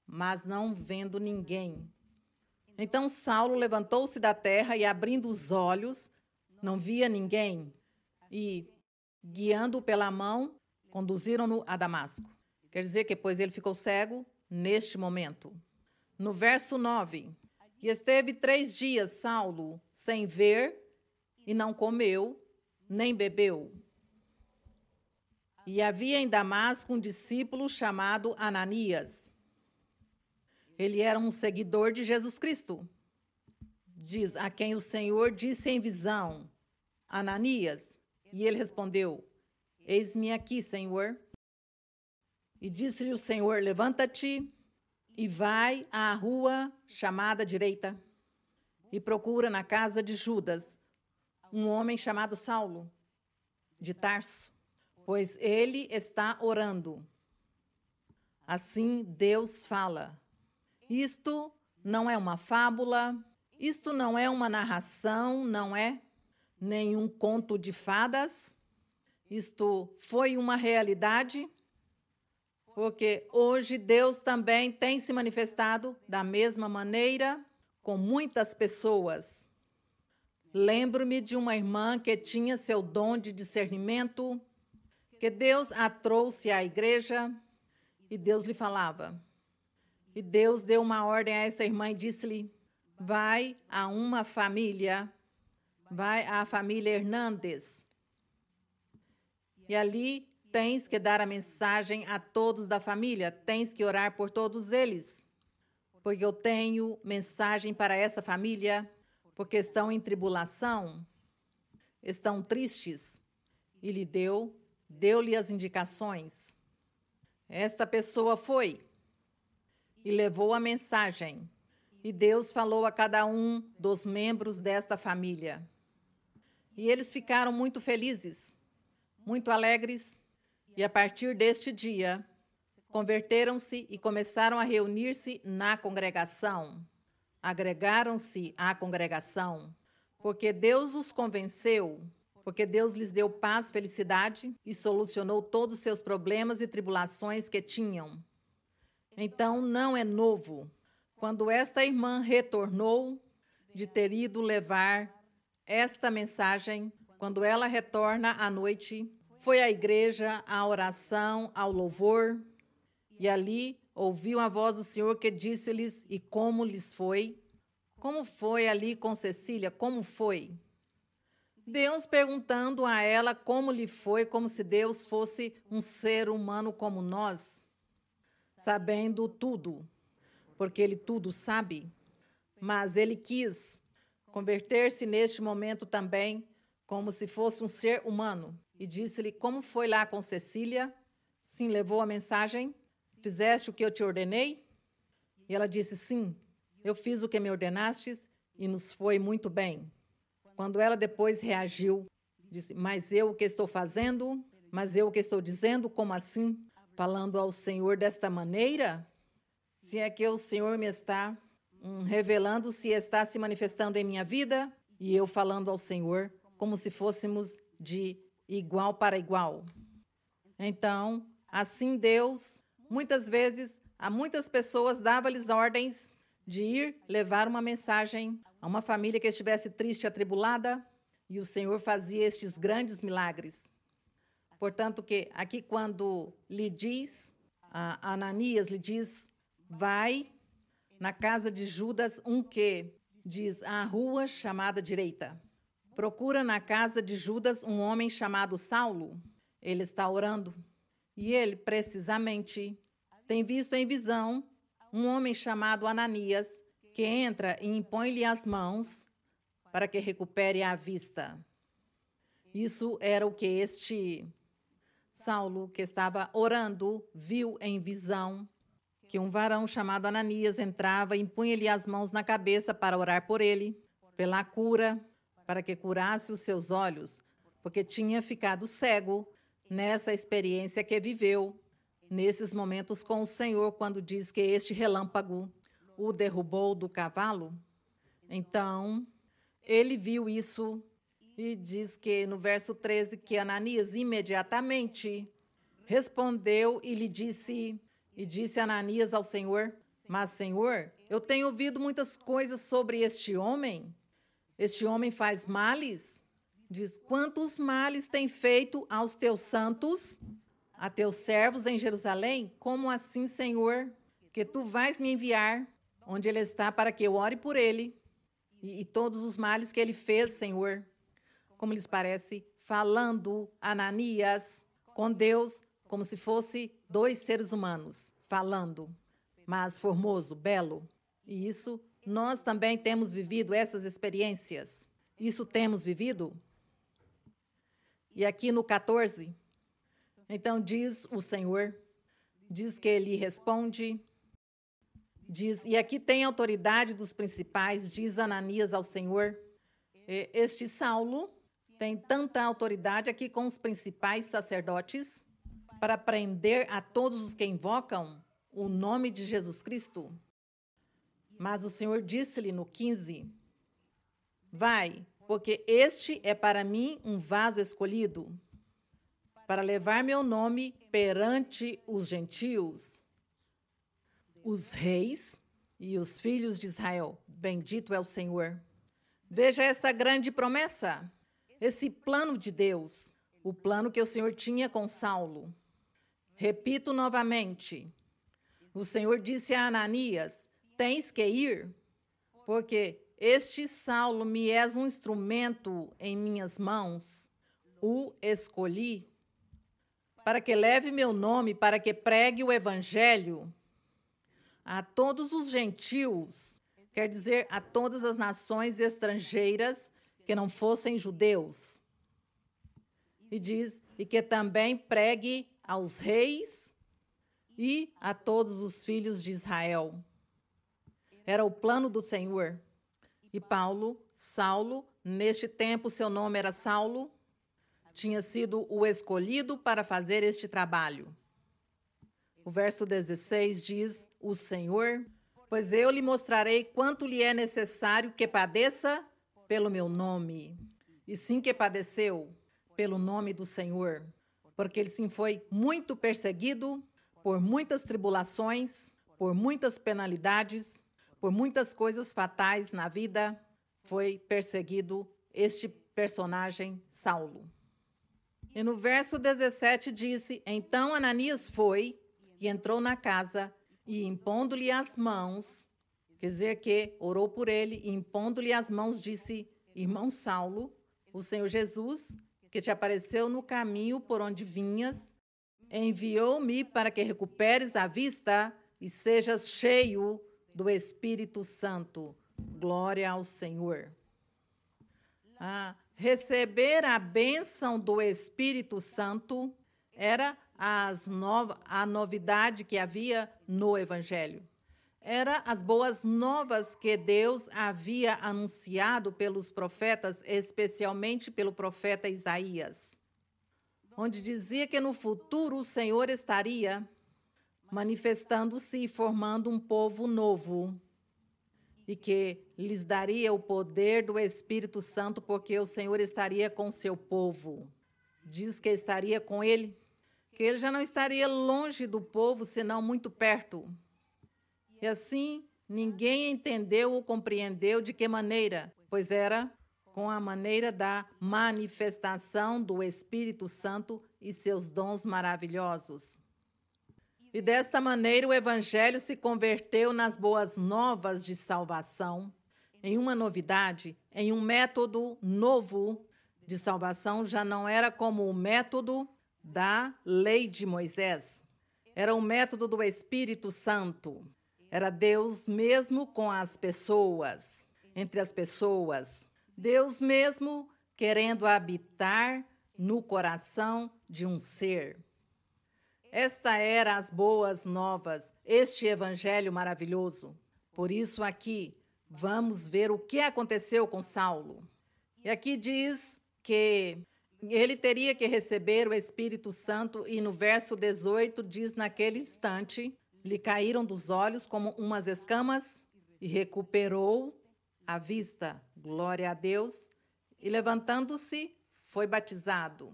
mas não vendo ninguém. Então Saulo levantou-se da terra e, abrindo os olhos, não via ninguém, e, guiando-o pela mão, conduziram-no a Damasco. Quer dizer que, pois ele ficou cego neste momento. No verso 9, e esteve 3 dias Saulo sem ver, e não comeu, nem bebeu. E havia em Damasco um discípulo chamado Ananias. Ele era um seguidor de Jesus Cristo. Diz, a quem o Senhor disse em visão, Ananias, e ele respondeu, eis-me aqui, Senhor. E disse-lhe o Senhor, levanta-te e vai à rua chamada direita, e procura na casa de Judas um homem chamado Saulo, de Tarso, pois ele está orando. Assim Deus fala. Isto não é uma fábula, isto não é uma narração, não é nenhum conto de fadas. Isto foi uma realidade, porque hoje Deus também tem se manifestado da mesma maneira com muitas pessoas. Lembro-me de uma irmã que tinha seu dom de discernimento, que Deus a trouxe à igreja e Deus lhe falava. E Deus deu uma ordem a essa irmã e disse-lhe, vai a uma família, vai à família Hernandes. E ali tens que dar a mensagem a todos da família, tens que orar por todos eles, porque eu tenho mensagem para essa família, porque estão em tribulação, estão tristes. E lhe deu-lhe as indicações. Esta pessoa foi e levou a mensagem. E Deus falou a cada um dos membros desta família. E eles ficaram muito felizes, muito alegres. E a partir deste dia, converteram-se e começaram a reunir-se na congregação. Agregaram-se à congregação, porque Deus os convenceu, porque Deus lhes deu paz, felicidade e solucionou todos os seus problemas e tribulações que tinham. Então, não é novo. Quando esta irmã retornou de ter ido levar esta mensagem, quando ela retorna à noite, foi à igreja, à oração, ao louvor, e ali ouviu a voz do Senhor que disse-lhes, e como lhes foi? Como foi ali com Cecília? Como foi? Deus perguntando a ela como lhe foi, como se Deus fosse um ser humano como nós, sabendo tudo, porque Ele tudo sabe, mas Ele quis converter-se neste momento também como se fosse um ser humano. E disse-lhe, como foi lá com Cecília? Sim, levou a mensagem? Fizeste o que eu te ordenei? E ela disse, sim, eu fiz o que me ordenastes e nos foi muito bem. Quando ela depois reagiu, disse, mas eu o que estou fazendo? Mas eu o que estou dizendo? Como assim? Falando ao Senhor desta maneira? Se é que o Senhor me está revelando, se está se manifestando em minha vida, e eu falando ao Senhor como se fôssemos de igual para igual. Então, assim Deus, muitas vezes, a muitas pessoas dava-lhes ordens de ir levar uma mensagem a uma família que estivesse triste, atribulada, e o Senhor fazia estes grandes milagres. Portanto, que aqui quando lhe diz, a Ananias lhe diz, vai na casa de Judas, que diz, a rua chamada direita. procura na casa de Judas um homem chamado Saulo. Ele está orando. E ele, precisamente, tem visto em visão um homem chamado Ananias, que entra e impõe-lhe as mãos para que recupere a vista. Isso era o que este Saulo, que estava orando, viu em visão, que um varão chamado Ananias entrava e impunha-lhe as mãos na cabeça para orar por ele, pela cura, para que curasse os seus olhos, porque tinha ficado cego nessa experiência que viveu, nesses momentos com o Senhor, quando diz que este relâmpago o derrubou do cavalo. Então, ele viu isso e diz que no verso 13 que Ananias imediatamente respondeu e disse Ananias ao Senhor: mas, Senhor, eu tenho ouvido muitas coisas sobre este homem. Este homem faz males. Diz: quantos males tem feito aos teus santos, a teus servos em Jerusalém? Como assim, Senhor, que tu vais me enviar onde ele está para que eu ore por ele? E todos os males que ele fez, Senhor, como lhes parece, falando Ananias com Deus como se fosse dois seres humanos, falando, mas formoso, belo. E isso, nós também temos vivido essas experiências. Isso temos vivido. E aqui no 14, então diz o Senhor, diz que ele responde, diz: e aqui tem autoridade dos principais, diz Ananias ao Senhor. Este Saulo tem tanta autoridade aqui com os principais sacerdotes para prender a todos os que invocam o nome de Jesus Cristo. Mas o Senhor disse-lhe no 15, vai, porque este é para mim um vaso escolhido, para levar meu nome perante os gentios, os reis e os filhos de Israel. Bendito é o Senhor. Veja esta grande promessa, esse plano de Deus, o plano que o Senhor tinha com Saulo. Repito novamente, o Senhor disse a Ananias: tens que ir, porque este Saulo me és um instrumento em minhas mãos. O escolhi para que leve meu nome, para que pregue o evangelho a todos os gentios, quer dizer, a todas as nações estrangeiras que não fossem judeus. E diz, e que também pregue aos reis e a todos os filhos de Israel. Era o plano do Senhor. E Saulo, neste tempo seu nome era Saulo, tinha sido o escolhido para fazer este trabalho. O verso 16 diz, o Senhor: pois eu lhe mostrarei quanto lhe é necessário que padeça pelo meu nome. E sim que padeceu pelo nome do Senhor, porque ele sim foi muito perseguido por muitas tribulações, por muitas penalidades, por muitas coisas fatais na vida. Foi perseguido este personagem, Saulo. E no verso 17 disse, então Ananias foi e entrou na casa e impondo-lhe as mãos, quer dizer que orou por ele e impondo-lhe as mãos disse, irmão Saulo, o Senhor Jesus, que te apareceu no caminho por onde vinhas, enviou-me para que recuperes a vista e sejas cheio do Espírito Santo. Glória ao Senhor. Receber a bênção do Espírito Santo era a novidade que havia no Evangelho. Era as boas novas que Deus havia anunciado pelos profetas, especialmente pelo profeta Isaías, onde dizia que no futuro o Senhor estaria manifestando-se e formando um povo novo, e que lhes daria o poder do Espírito Santo, porque o Senhor estaria com seu povo. Diz que estaria com ele, que ele já não estaria longe do povo, senão muito perto. E assim, ninguém entendeu ou compreendeu de que maneira, pois era com a maneira da manifestação do Espírito Santo e seus dons maravilhosos. E desta maneira o Evangelho se converteu nas boas novas de salvação, em uma novidade, em um método novo de salvação. Já não era como o método da lei de Moisés. Era o método do Espírito Santo. Era Deus mesmo com as pessoas, entre as pessoas. Deus mesmo querendo habitar no coração de um ser. Esta era as boas novas, este evangelho maravilhoso. Por isso aqui, vamos ver o que aconteceu com Saulo. E aqui diz que ele teria que receber o Espírito Santo e no verso 18 diz, naquele instante, lhe caíram dos olhos como umas escamas e recuperou a vista. Glória a Deus. E levantando-se, foi batizado.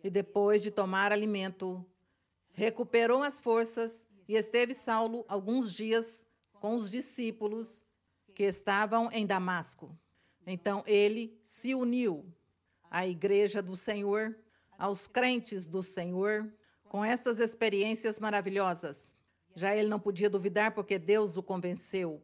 E depois de tomar alimento, recuperou as forças e esteve Saulo alguns dias com os discípulos que estavam em Damasco. Então ele se uniu à igreja do Senhor, aos crentes do Senhor, com essas experiências maravilhosas. Já ele não podia duvidar porque Deus o convenceu.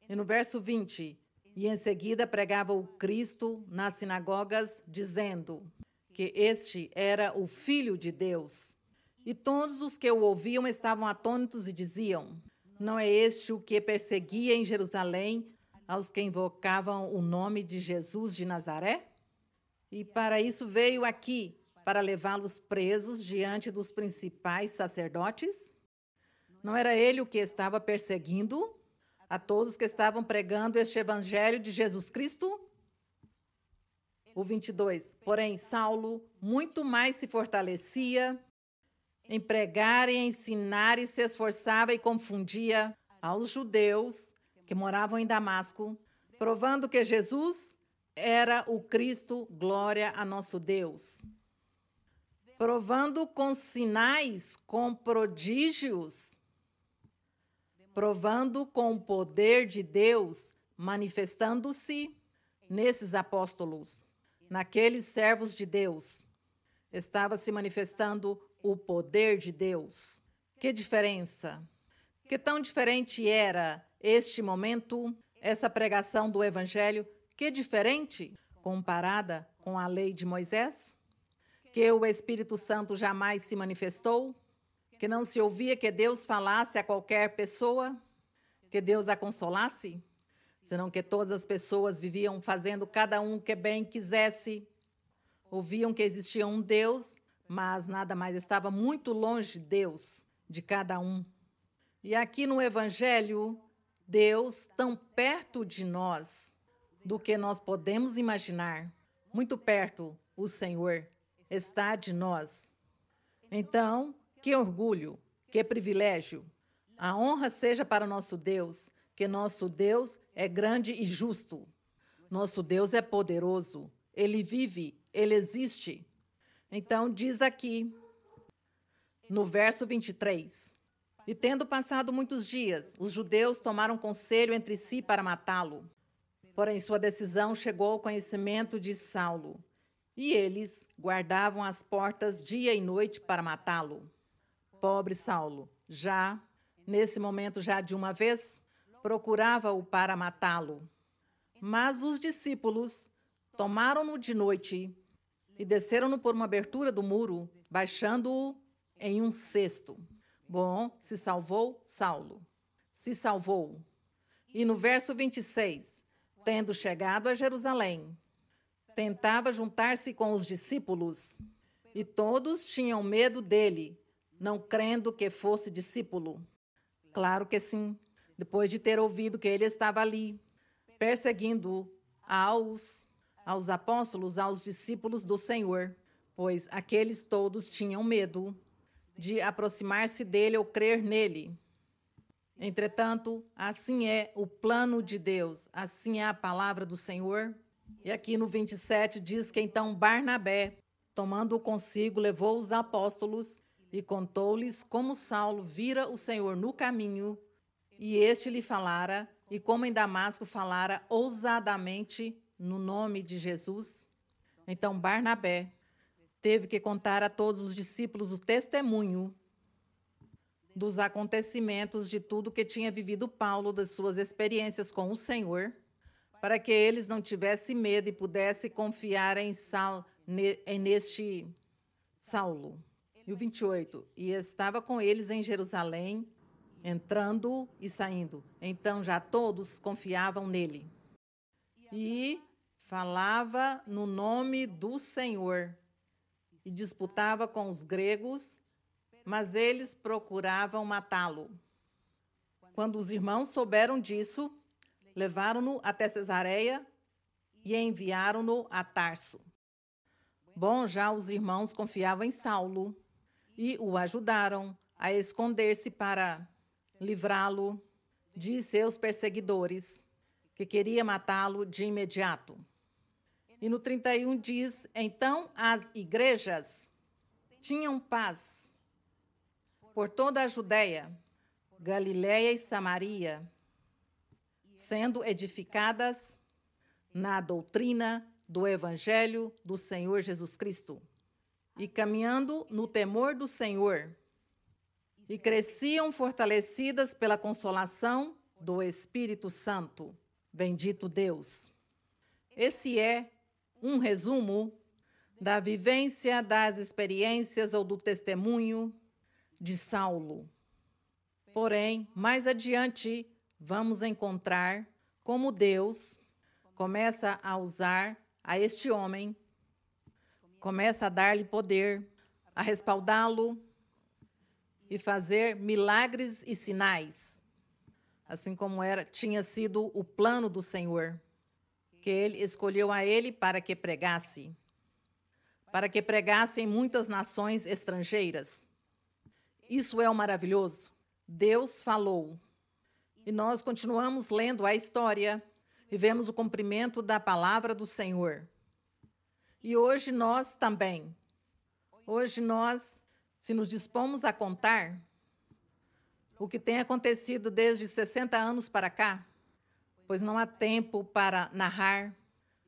E no verso 20, e em seguida pregava o Cristo nas sinagogas, dizendo que este era o Filho de Deus. E todos os que o ouviam estavam atônitos e diziam, não é este o que perseguia em Jerusalém aos que invocavam o nome de Jesus de Nazaré? E para isso veio aqui, para levá-los presos diante dos principais sacerdotes? Não era ele o que estava perseguindo a todos que estavam pregando este evangelho de Jesus Cristo? O 22. Porém, Saulo muito mais se fortalecia em pregar e ensinar e se esforçava e confundia aos judeus que moravam em Damasco, provando que Jesus era o Cristo, glória a nosso Deus. Provando com sinais, com prodígios, provando com o poder de Deus, manifestando-se nesses apóstolos, naqueles servos de Deus. Estava se manifestando o poder de Deus. Que diferença! Que tão diferente era este momento, essa pregação do Evangelho, que diferente comparada com a lei de Moisés? Que o Espírito Santo jamais se manifestou? Que não se ouvia que Deus falasse a qualquer pessoa? Que Deus a consolasse? Senão que todas as pessoas viviam fazendo cada um o que bem quisesse. Ouviam que existia um Deus, mas nada mais, estava muito longe Deus de cada um. E aqui no Evangelho, Deus tão perto de nós do que nós podemos imaginar. Muito perto, o Senhor está de nós. Então, que orgulho, que privilégio. A honra seja para nosso Deus, que nosso Deus é grande e justo. Nosso Deus é poderoso. Ele vive, ele existe. Então, diz aqui, no verso 23, e tendo passado muitos dias, os judeus tomaram conselho entre si para matá-lo. Porém, sua decisão chegou ao conhecimento de Saulo, e eles guardavam as portas dia e noite para matá-lo. Pobre Saulo, já, nesse momento já de uma vez, procurava-o para matá-lo. Mas os discípulos tomaram-no de noite e desceram-no por uma abertura do muro, baixando-o em um cesto. Bom, se salvou Saulo. Se salvou. E no verso 26, tendo chegado a Jerusalém, tentava juntar-se com os discípulos, e todos tinham medo dele, não crendo que fosse discípulo. Claro que sim, depois de ter ouvido que ele estava ali, perseguindo aos apóstolos, aos discípulos do Senhor, pois aqueles todos tinham medo de aproximar-se dele ou crer nele. Entretanto, assim é o plano de Deus, assim é a palavra do Senhor. E aqui no 27 diz que então Barnabé, tomando-o consigo, levou os apóstolos e contou-lhes como Saulo vira o Senhor no caminho, e este lhe falara, e como em Damasco falara ousadamente no nome de Jesus. Então Barnabé teve que contar a todos os discípulos o testemunho dos acontecimentos de tudo que tinha vivido Paulo, das suas experiências com o Senhor, para que eles não tivessem medo e pudessem confiar neste Saulo. E o 28, e estava com eles em Jerusalém, entrando e saindo. Então já todos confiavam nele. E falava no nome do Senhor e disputava com os gregos, mas eles procuravam matá-lo. Quando os irmãos souberam disso, levaram-no até Cesareia e enviaram-no a Tarso. Bom, já os irmãos confiavam em Saulo e o ajudaram a esconder-se para livrá-lo de seus perseguidores, que queria matá-lo de imediato. E no 31 diz, então as igrejas tinham paz por toda a Judéia, Galiléia e Samaria, sendo edificadas na doutrina do Evangelho do Senhor Jesus Cristo, e caminhando no temor do Senhor, e cresciam fortalecidas pela consolação do Espírito Santo. Bendito Deus. Esse é um resumo da vivência, das experiências ou do testemunho de Saulo. Porém, mais adiante, vamos encontrar como Deus começa a usar a este homem, começa a dar-lhe poder, a respaldá-lo e fazer milagres e sinais, assim como tinha sido o plano do Senhor, que ele escolheu a ele para que pregasse em muitas nações estrangeiras. Isso é o maravilhoso. Deus falou. E nós continuamos lendo a história e vemos o cumprimento da palavra do Senhor. E hoje nós também. Hoje nós, se nos dispomos a contar o que tem acontecido desde 60 anos para cá, pois não há tempo para narrar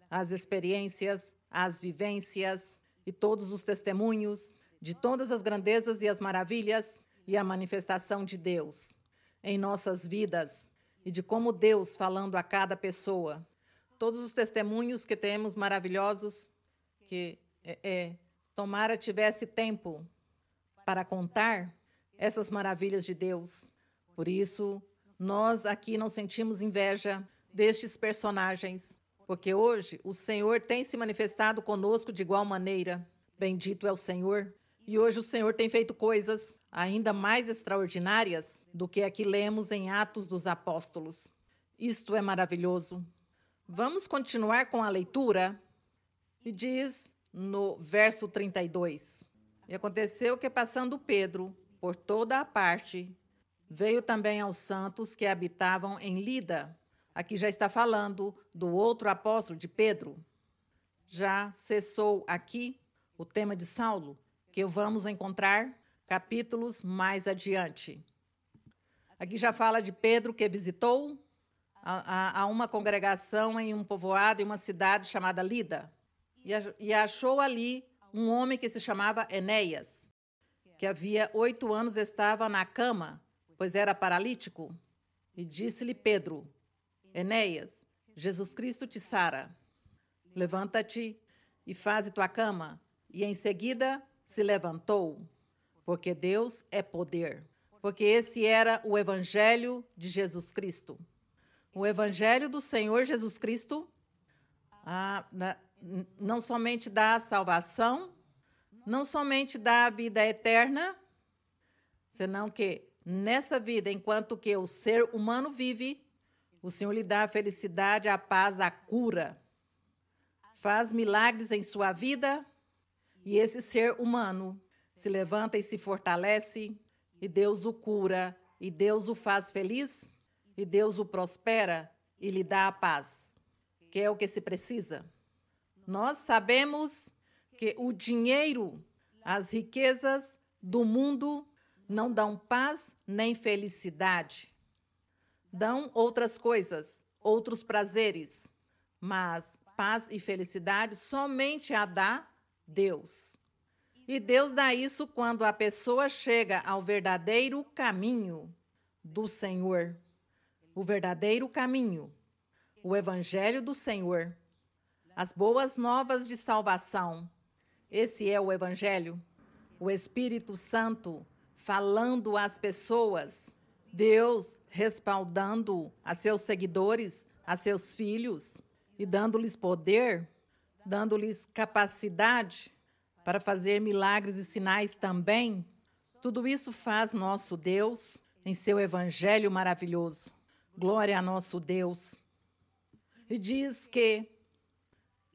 as experiências, as vivências e todos os testemunhos de todas as grandezas e as maravilhas e a manifestação de Deus em nossas vidas e de como Deus falando a cada pessoa. Todos os testemunhos que temos maravilhosos, que tomara tivesse tempo para contar essas maravilhas de Deus. Por isso, nós aqui não sentimos inveja destes personagens, porque hoje o Senhor tem se manifestado conosco de igual maneira. Bendito é o Senhor. E hoje o Senhor tem feito coisas ainda mais extraordinárias do que aqui lemos em Atos dos Apóstolos. Isto é maravilhoso. Vamos continuar com a leitura. E diz no verso 32, e aconteceu que, passando Pedro por toda a parte, veio também aos santos que habitavam em Lida. Aqui já está falando do outro apóstolo de Pedro. Já cessou aqui o tema de Saulo, que vamos encontrar capítulos mais adiante. Aqui já fala de Pedro que visitou a uma congregação em um povoado, em uma cidade chamada Lida, e achou ali um homem que se chamava Enéas, que havia 8 anos estava na cama, pois era paralítico. E disse-lhe Pedro, Enéas, Jesus Cristo te sara. Levanta-te e faze tua cama. E em seguida se levantou, porque Deus é poder. Porque esse era o evangelho de Jesus Cristo. O evangelho do Senhor Jesus Cristo, não somente dá salvação, não somente dá a vida eterna, senão que nessa vida, enquanto que o ser humano vive, o Senhor lhe dá a felicidade, a paz, a cura. Faz milagres em sua vida e esse ser humano se levanta e se fortalece e Deus o cura e Deus o faz feliz e Deus o prospera e lhe dá a paz, que é o que se precisa. Nós sabemos que o dinheiro, as riquezas do mundo não dão paz nem felicidade. Dão outras coisas, outros prazeres, mas paz e felicidade somente a dá Deus. E Deus dá isso quando a pessoa chega ao verdadeiro caminho do Senhor. O verdadeiro caminho, o Evangelho do Senhor, as boas novas de salvação. Esse é o Evangelho, o Espírito Santo falando às pessoas, Deus respaldando a seus seguidores, a seus filhos e dando-lhes poder, dando-lhes capacidade para fazer milagres e sinais também. Tudo isso faz nosso Deus em seu Evangelho maravilhoso. Glória a nosso Deus. E diz que,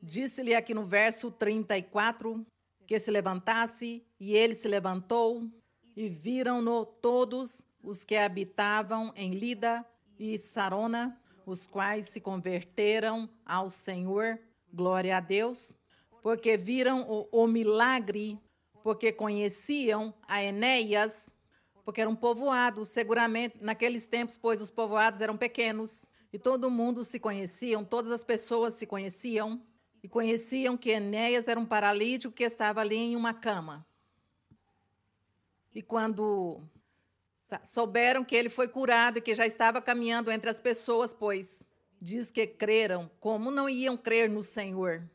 disse-lhe aqui no verso 34, que se levantasse, e ele se levantou, e viram-no todos os que habitavam em Lida e Sarona, os quais se converteram ao Senhor. Glória a Deus. Porque viram o milagre, porque conheciam a Enéas, porque era um povoado, seguramente, naqueles tempos, pois os povoados eram pequenos, e todo mundo se conheciam, todas as pessoas se conheciam, e conheciam que Enéas era um paralítico que estava ali em uma cama. E quando souberam que ele foi curado e que já estava caminhando entre as pessoas, pois diz que creram, como não iam crer no Senhor?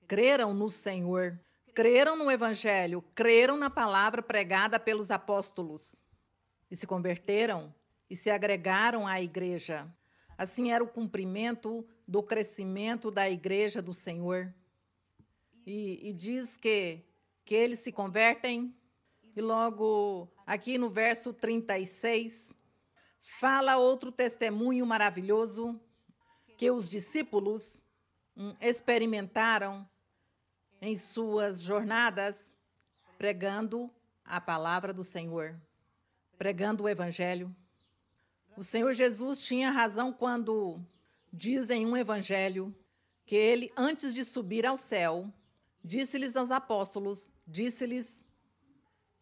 Creram no Senhor, creram no Evangelho, creram na palavra pregada pelos apóstolos e se converteram e se agregaram à igreja. Assim era o cumprimento do crescimento da igreja do Senhor. E diz que eles se convertem, e logo aqui no verso 36, fala outro testemunho maravilhoso que os discípulos experimentaram em suas jornadas, pregando a palavra do Senhor, pregando o Evangelho. O Senhor Jesus tinha razão quando diz em um Evangelho que ele, antes de subir ao céu, disse-lhes aos apóstolos, disse-lhes: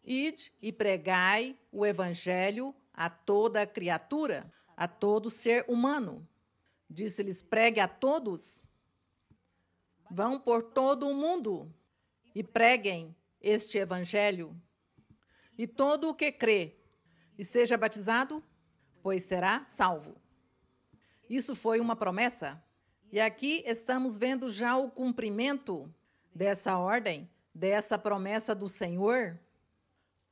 ide e pregai o Evangelho a toda criatura, a todo ser humano. Disse-lhes: pregue a todos. Vão por todo o mundo e preguem este Evangelho. E todo o que crê e seja batizado, pois será salvo. Isso foi uma promessa. E aqui estamos vendo já o cumprimento dessa ordem, dessa promessa do Senhor,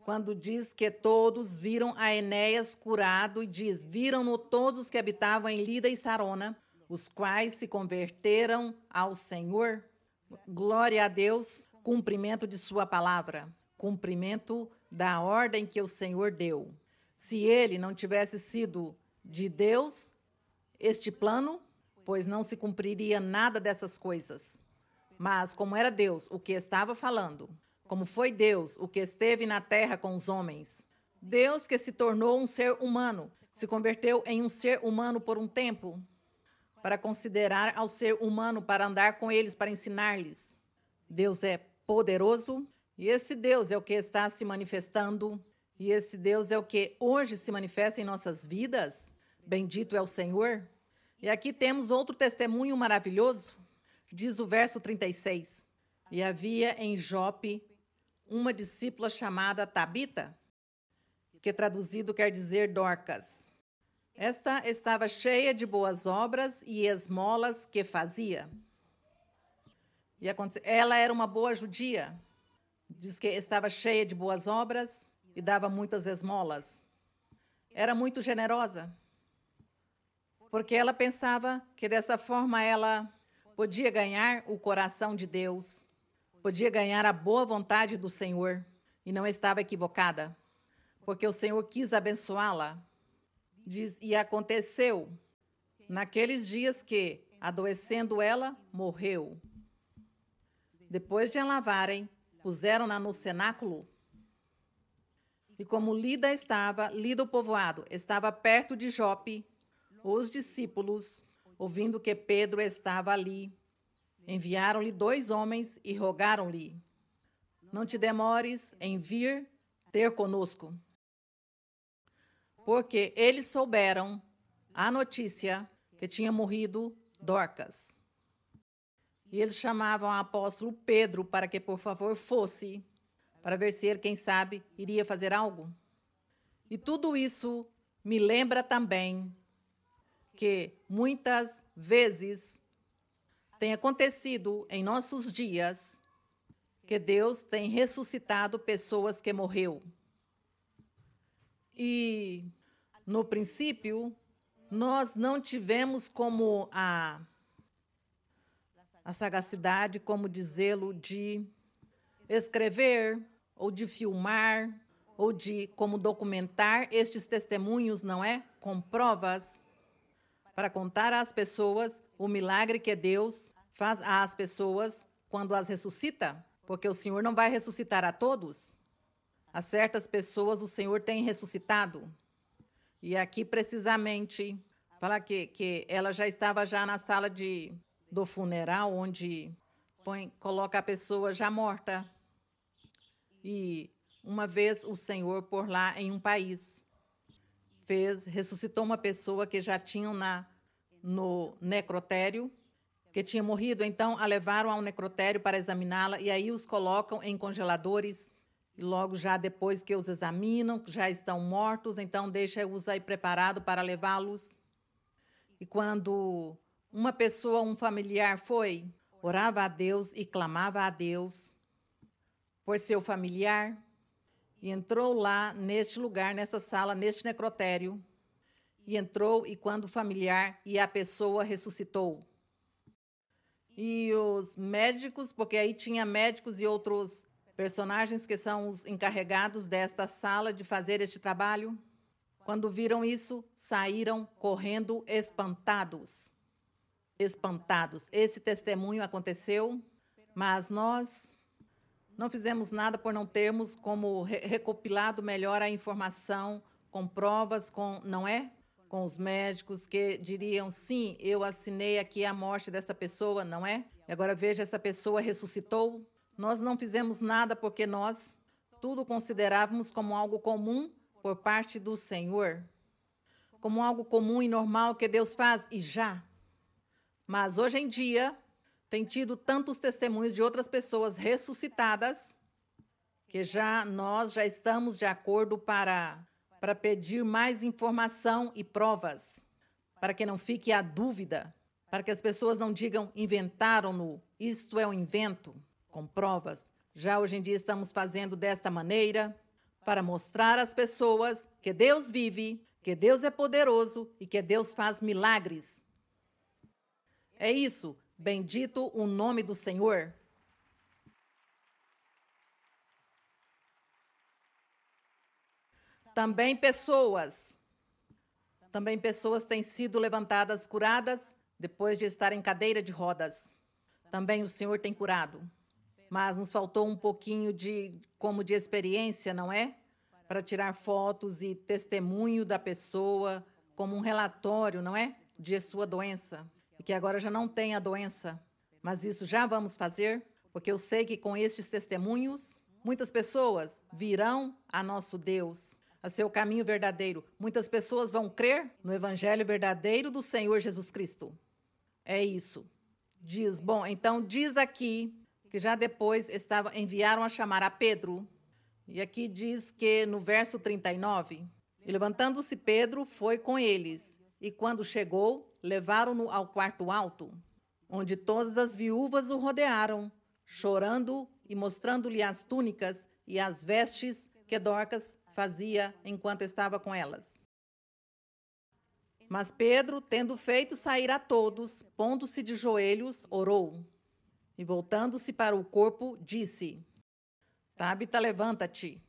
quando diz que todos viram a Enéas curado, e diz: viram-no todos os que habitavam em Lida e Sarona, os quais se converteram ao Senhor. Glória a Deus, cumprimento de sua palavra, cumprimento da ordem que o Senhor deu. Se ele não tivesse sido de Deus, este plano, pois não se cumpriria nada dessas coisas. Mas como era Deus o que estava falando, como foi Deus o que esteve na terra com os homens, Deus que se tornou um ser humano, se converteu em um ser humano por um tempo, para considerar ao ser humano, para andar com eles, para ensinar-lhes. Deus é poderoso, e esse Deus é o que está se manifestando, e esse Deus é o que hoje se manifesta em nossas vidas. Bendito é o Senhor. E aqui temos outro testemunho maravilhoso, diz o verso 36. E havia em Jope uma discípula chamada Tabita, que traduzido quer dizer Dorcas. Esta estava cheia de boas obras e esmolas que fazia. E ela era uma boa judia. Diz que estava cheia de boas obras e dava muitas esmolas. Era muito generosa, porque ela pensava que dessa forma ela podia ganhar o coração de Deus, podia ganhar a boa vontade do Senhor, e não estava equivocada, porque o Senhor quis abençoá-la. Diz: e aconteceu naqueles dias que, adoecendo ela, morreu. Depois de a lavarem, puseram-na no cenáculo. E como Lida o povoado, estava perto de Jope, os discípulos, ouvindo que Pedro estava ali, enviaram-lhe 2 homens e rogaram-lhe: não te demores em vir ter conosco. Porque eles souberam a notícia que tinha morrido Dorcas. E eles chamavam o apóstolo Pedro para que, por favor, fosse para ver se ele, quem sabe, iria fazer algo. E tudo isso me lembra também que muitas vezes tem acontecido em nossos dias que Deus tem ressuscitado pessoas que morreu. E, no princípio, nós não tivemos como a sagacidade, como dizê-lo, de escrever ou de filmar ou de como documentar estes testemunhos, não é? Com provas, para contar às pessoas o milagre que Deus faz às pessoas quando as ressuscita, porque o Senhor não vai ressuscitar a todos. A certas pessoas o Senhor tem ressuscitado. E aqui, precisamente, fala que ela já estava já na sala do funeral, onde coloca a pessoa já morta. E uma vez o Senhor, por lá em um país, ressuscitou uma pessoa que já tinham no necrotério, que tinha morrido. Então, a levaram ao necrotério para examiná-la, e aí os colocam em congeladores. E logo já depois que os examinam, já estão mortos, então deixa-os aí preparado para levá-los. E quando uma pessoa, um familiar orava a Deus e clamava a Deus por seu familiar, e entrou lá neste lugar, nessa sala, neste necrotério, e entrou, e quando o familiar e a pessoa ressuscitou. E os médicos, porque aí tinha médicos e outros personagens que são os encarregados desta sala de fazer este trabalho, quando viram isso, saíram correndo espantados. Espantados. Esse testemunho aconteceu, mas nós não fizemos nada por não termos como recopilado melhor a informação, com provas, não é? Com os médicos que diriam, sim, eu assinei aqui a morte dessa pessoa, não é? E agora veja, essa pessoa ressuscitou. Nós não fizemos nada porque nós tudo considerávamos como algo comum por parte do Senhor, como algo comum e normal que Deus faz, e já. Mas hoje em dia, tem tido tantos testemunhos de outras pessoas ressuscitadas que nós já estamos de acordo para pedir mais informação e provas, para que não fique a dúvida, para que as pessoas não digam, inventaram-no, isto é um invento, com provas. Já hoje em dia estamos fazendo desta maneira, para mostrar às pessoas que Deus vive, que Deus é poderoso e que Deus faz milagres. É isso. Bendito o nome do Senhor. Também pessoas têm sido levantadas, curadas, depois de estar em cadeira de rodas. Também o Senhor tem curado. Mas nos faltou um pouquinho de experiência, não é? Para tirar fotos e testemunho da pessoa, como um relatório, não é? De sua doença. E que agora já não tem a doença. Mas isso já vamos fazer, porque eu sei que com estes testemunhos, muitas pessoas virão a nosso Deus, a seu caminho verdadeiro. Muitas pessoas vão crer no evangelho verdadeiro do Senhor Jesus Cristo. É isso. Então diz aqui que já depois enviaram a chamar a Pedro. E aqui diz que no verso 39, e levantando-se Pedro, foi com eles. E quando chegou, levaram-no ao quarto alto, onde todas as viúvas o rodearam, chorando e mostrando-lhe as túnicas e as vestes que Dorcas fazia enquanto estava com elas. Mas Pedro, tendo feito sair a todos, pondo-se de joelhos, orou. E voltando-se para o corpo, disse, Tábita, levanta-te.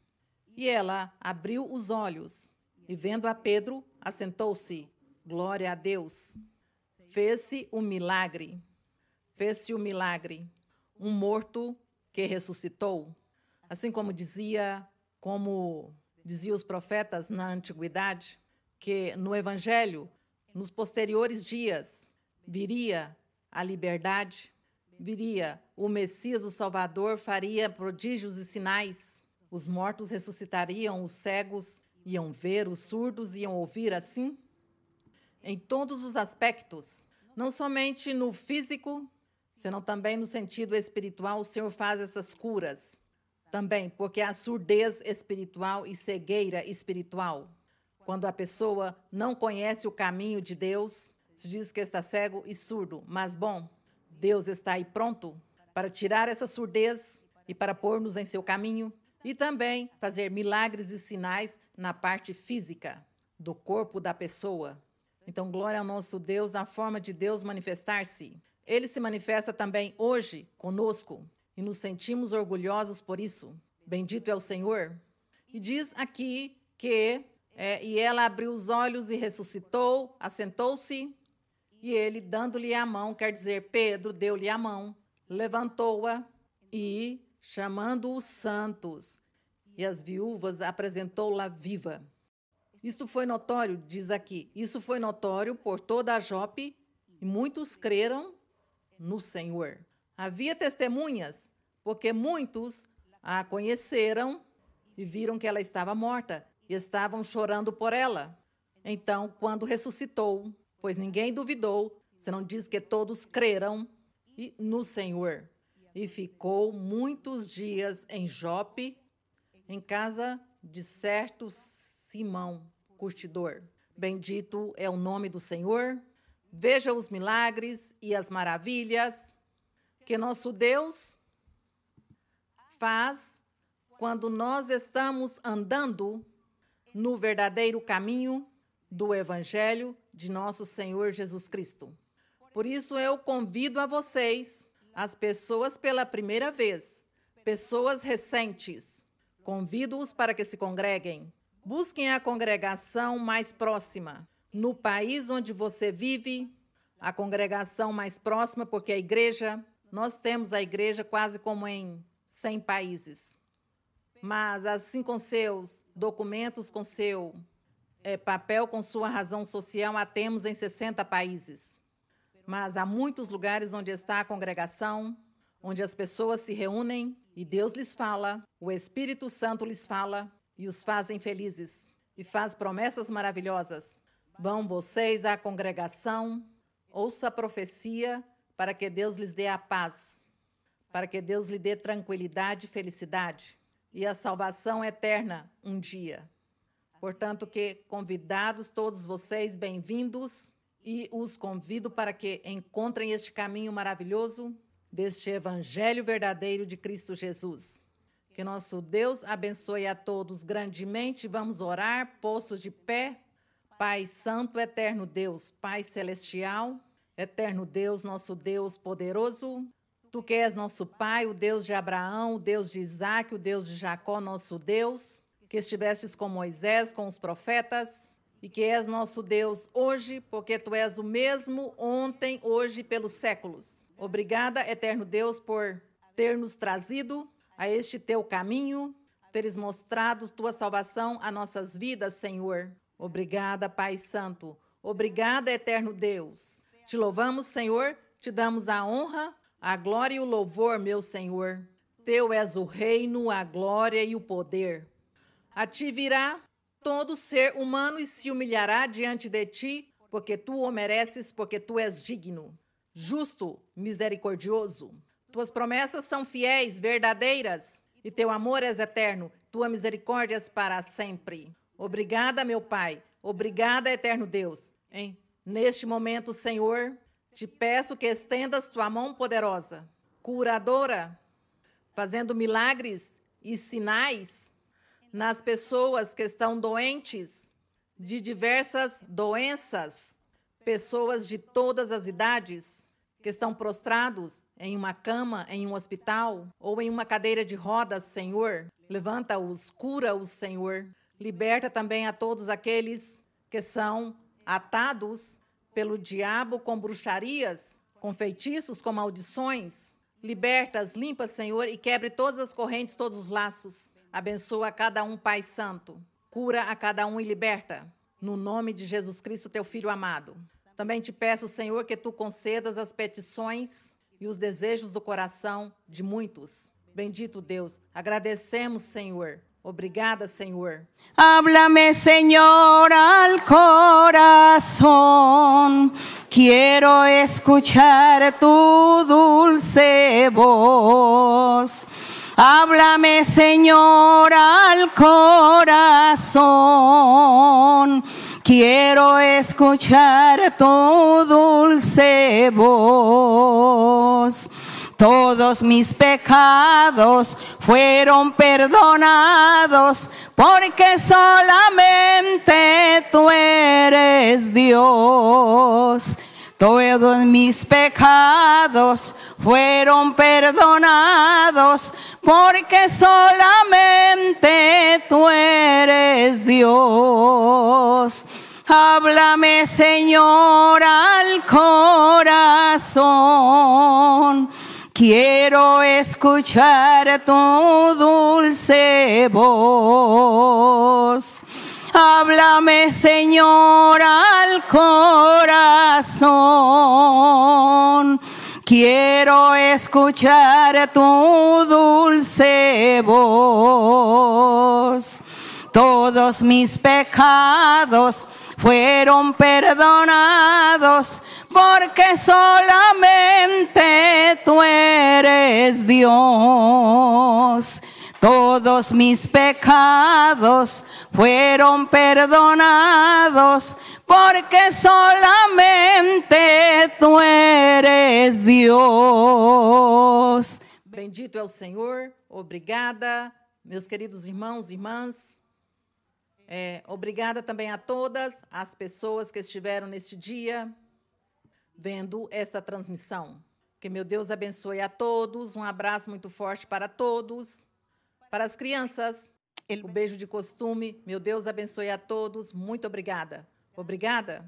E ela abriu os olhos, e vendo a Pedro, assentou-se. Glória a Deus. Fez-se o milagre. Um morto que ressuscitou. Assim como diziam os profetas na antiguidade, que no Evangelho, nos posteriores dias, viria a liberdade, viria o Messias, o Salvador, faria prodígios e sinais. Os mortos ressuscitariam, os cegos iam ver, os surdos iam ouvir, assim. Em todos os aspectos, não somente no físico, senão também no sentido espiritual, o Senhor faz essas curas. Também porque há surdez espiritual e cegueira espiritual. Quando a pessoa não conhece o caminho de Deus, se diz que está cego e surdo. Mas, bom, Deus está aí pronto para tirar essa surdez e para pôr-nos em seu caminho e também fazer milagres e sinais na parte física do corpo da pessoa. Então, glória ao nosso Deus, a forma de Deus manifestar-se. Ele se manifesta também hoje conosco e nos sentimos orgulhosos por isso. Bendito é o Senhor. E diz aqui que e ela abriu os olhos e ressuscitou, assentou-se, e ele, dando-lhe a mão, quer dizer, Pedro deu-lhe a mão, levantou-a e, chamando os santos e as viúvas, apresentou-la viva. Isto foi notório, diz aqui, isso foi notório por toda a Jope, e muitos creram no Senhor. Havia testemunhas, porque muitos a conheceram e viram que ela estava morta, e estavam chorando por ela. Então, quando ressuscitou, pois ninguém duvidou, se não diz que todos creram no Senhor. E ficou muitos dias em Jope, em casa de certo Simão, curtidor. Bendito é o nome do Senhor. Veja os milagres e as maravilhas que nosso Deus faz quando nós estamos andando no verdadeiro caminho do Evangelho de nosso Senhor Jesus Cristo. Por isso eu convido a vocês, as pessoas pela primeira vez, pessoas recentes, convido-os para que se congreguem. Busquem a congregação mais próxima. No país onde você vive, a congregação mais próxima, porque a igreja, nós temos a igreja quase como em 100 países. Mas assim com seus documentos, com seu papel, com sua razão social, a temos em 60 países. Mas há muitos lugares onde está a congregação, onde as pessoas se reúnem e Deus lhes fala, o Espírito Santo lhes fala e os fazem felizes e faz promessas maravilhosas. Vão vocês à congregação, ouça a profecia para que Deus lhes dê a paz, para que Deus lhe dê tranquilidade e felicidade e a salvação eterna um dia. Portanto, que convidados todos vocês, bem-vindos, e os convido para que encontrem este caminho maravilhoso deste Evangelho verdadeiro de Cristo Jesus. Que nosso Deus abençoe a todos grandemente. Vamos orar, postos de pé. Pai Santo, eterno Deus, Pai Celestial, eterno Deus, nosso Deus poderoso, Tu que és nosso Pai, o Deus de Abraão, o Deus de Isaac, o Deus de Jacó, nosso Deus, que estivestes com Moisés, com os profetas, e que és nosso Deus hoje, porque Tu és o mesmo ontem, hoje e pelos séculos. Obrigada, eterno Deus, por ter nos trazido a este Teu caminho, teres mostrado Tua salvação a nossas vidas, Senhor. Obrigada, Pai Santo. Obrigada, eterno Deus. Te louvamos, Senhor, te damos a honra, a glória e o louvor, meu Senhor. Teu és o reino, a glória e o poder. A Ti virá todo ser humano e se humilhará diante de Ti, porque Tu o mereces, porque Tu és digno, justo, misericordioso. Tuas promessas são fiéis, verdadeiras, e Teu amor é eterno, Tua misericórdia é para sempre. Obrigada, meu Pai. Obrigada, eterno Deus. Neste momento, Senhor, te peço que estendas Tua mão poderosa, curadora, fazendo milagres e sinais nas pessoas que estão doentes de diversas doenças, pessoas de todas as idades que estão prostrados em uma cama, em um hospital ou em uma cadeira de rodas, Senhor. Levanta-os, cura-os, Senhor. Liberta também a todos aqueles que são atados pelo diabo com bruxarias, com feitiços, com maldições. Liberta-as, limpa, Senhor, e quebre todas as correntes, todos os laços. Abençoa a cada um, Pai Santo. Cura a cada um e liberta. No nome de Jesus Cristo, Teu Filho amado. Também te peço, Senhor, que Tu concedas as petições e os desejos do coração de muitos. Bendito Deus. Agradecemos, Senhor. Obrigada, Senhor. Háblame, Señor, al corazón. Quiero escuchar tu dulce voz. Háblame, Señor, al corazón. Quiero escuchar tu dulce voz. Todos mis pecados fueron perdonados, porque solamente tú eres Dios. Todos mis pecados fueron perdonados, porque solamente tú eres Dios. Háblame, Señor, al corazón. Quiero escuchar tu dulce voz. Háblame, Señor, al corazón. Quiero escuchar tu dulce voz. Todos mis pecados fueron perdonados, porque solamente tú eres Dios. Todos mis pecados fueron perdonados, porque solamente tú eres Dios. Bendito é o Senhor. Obrigada, meus queridos irmãos e irmãs. Obrigada também a todas as pessoas que estiveram neste dia vendo esta transmissão. Que meu Deus abençoe a todos. Um abraço muito forte para todos. Para as crianças, o beijo de costume. Meu Deus abençoe a todos. Muito obrigada. Obrigada.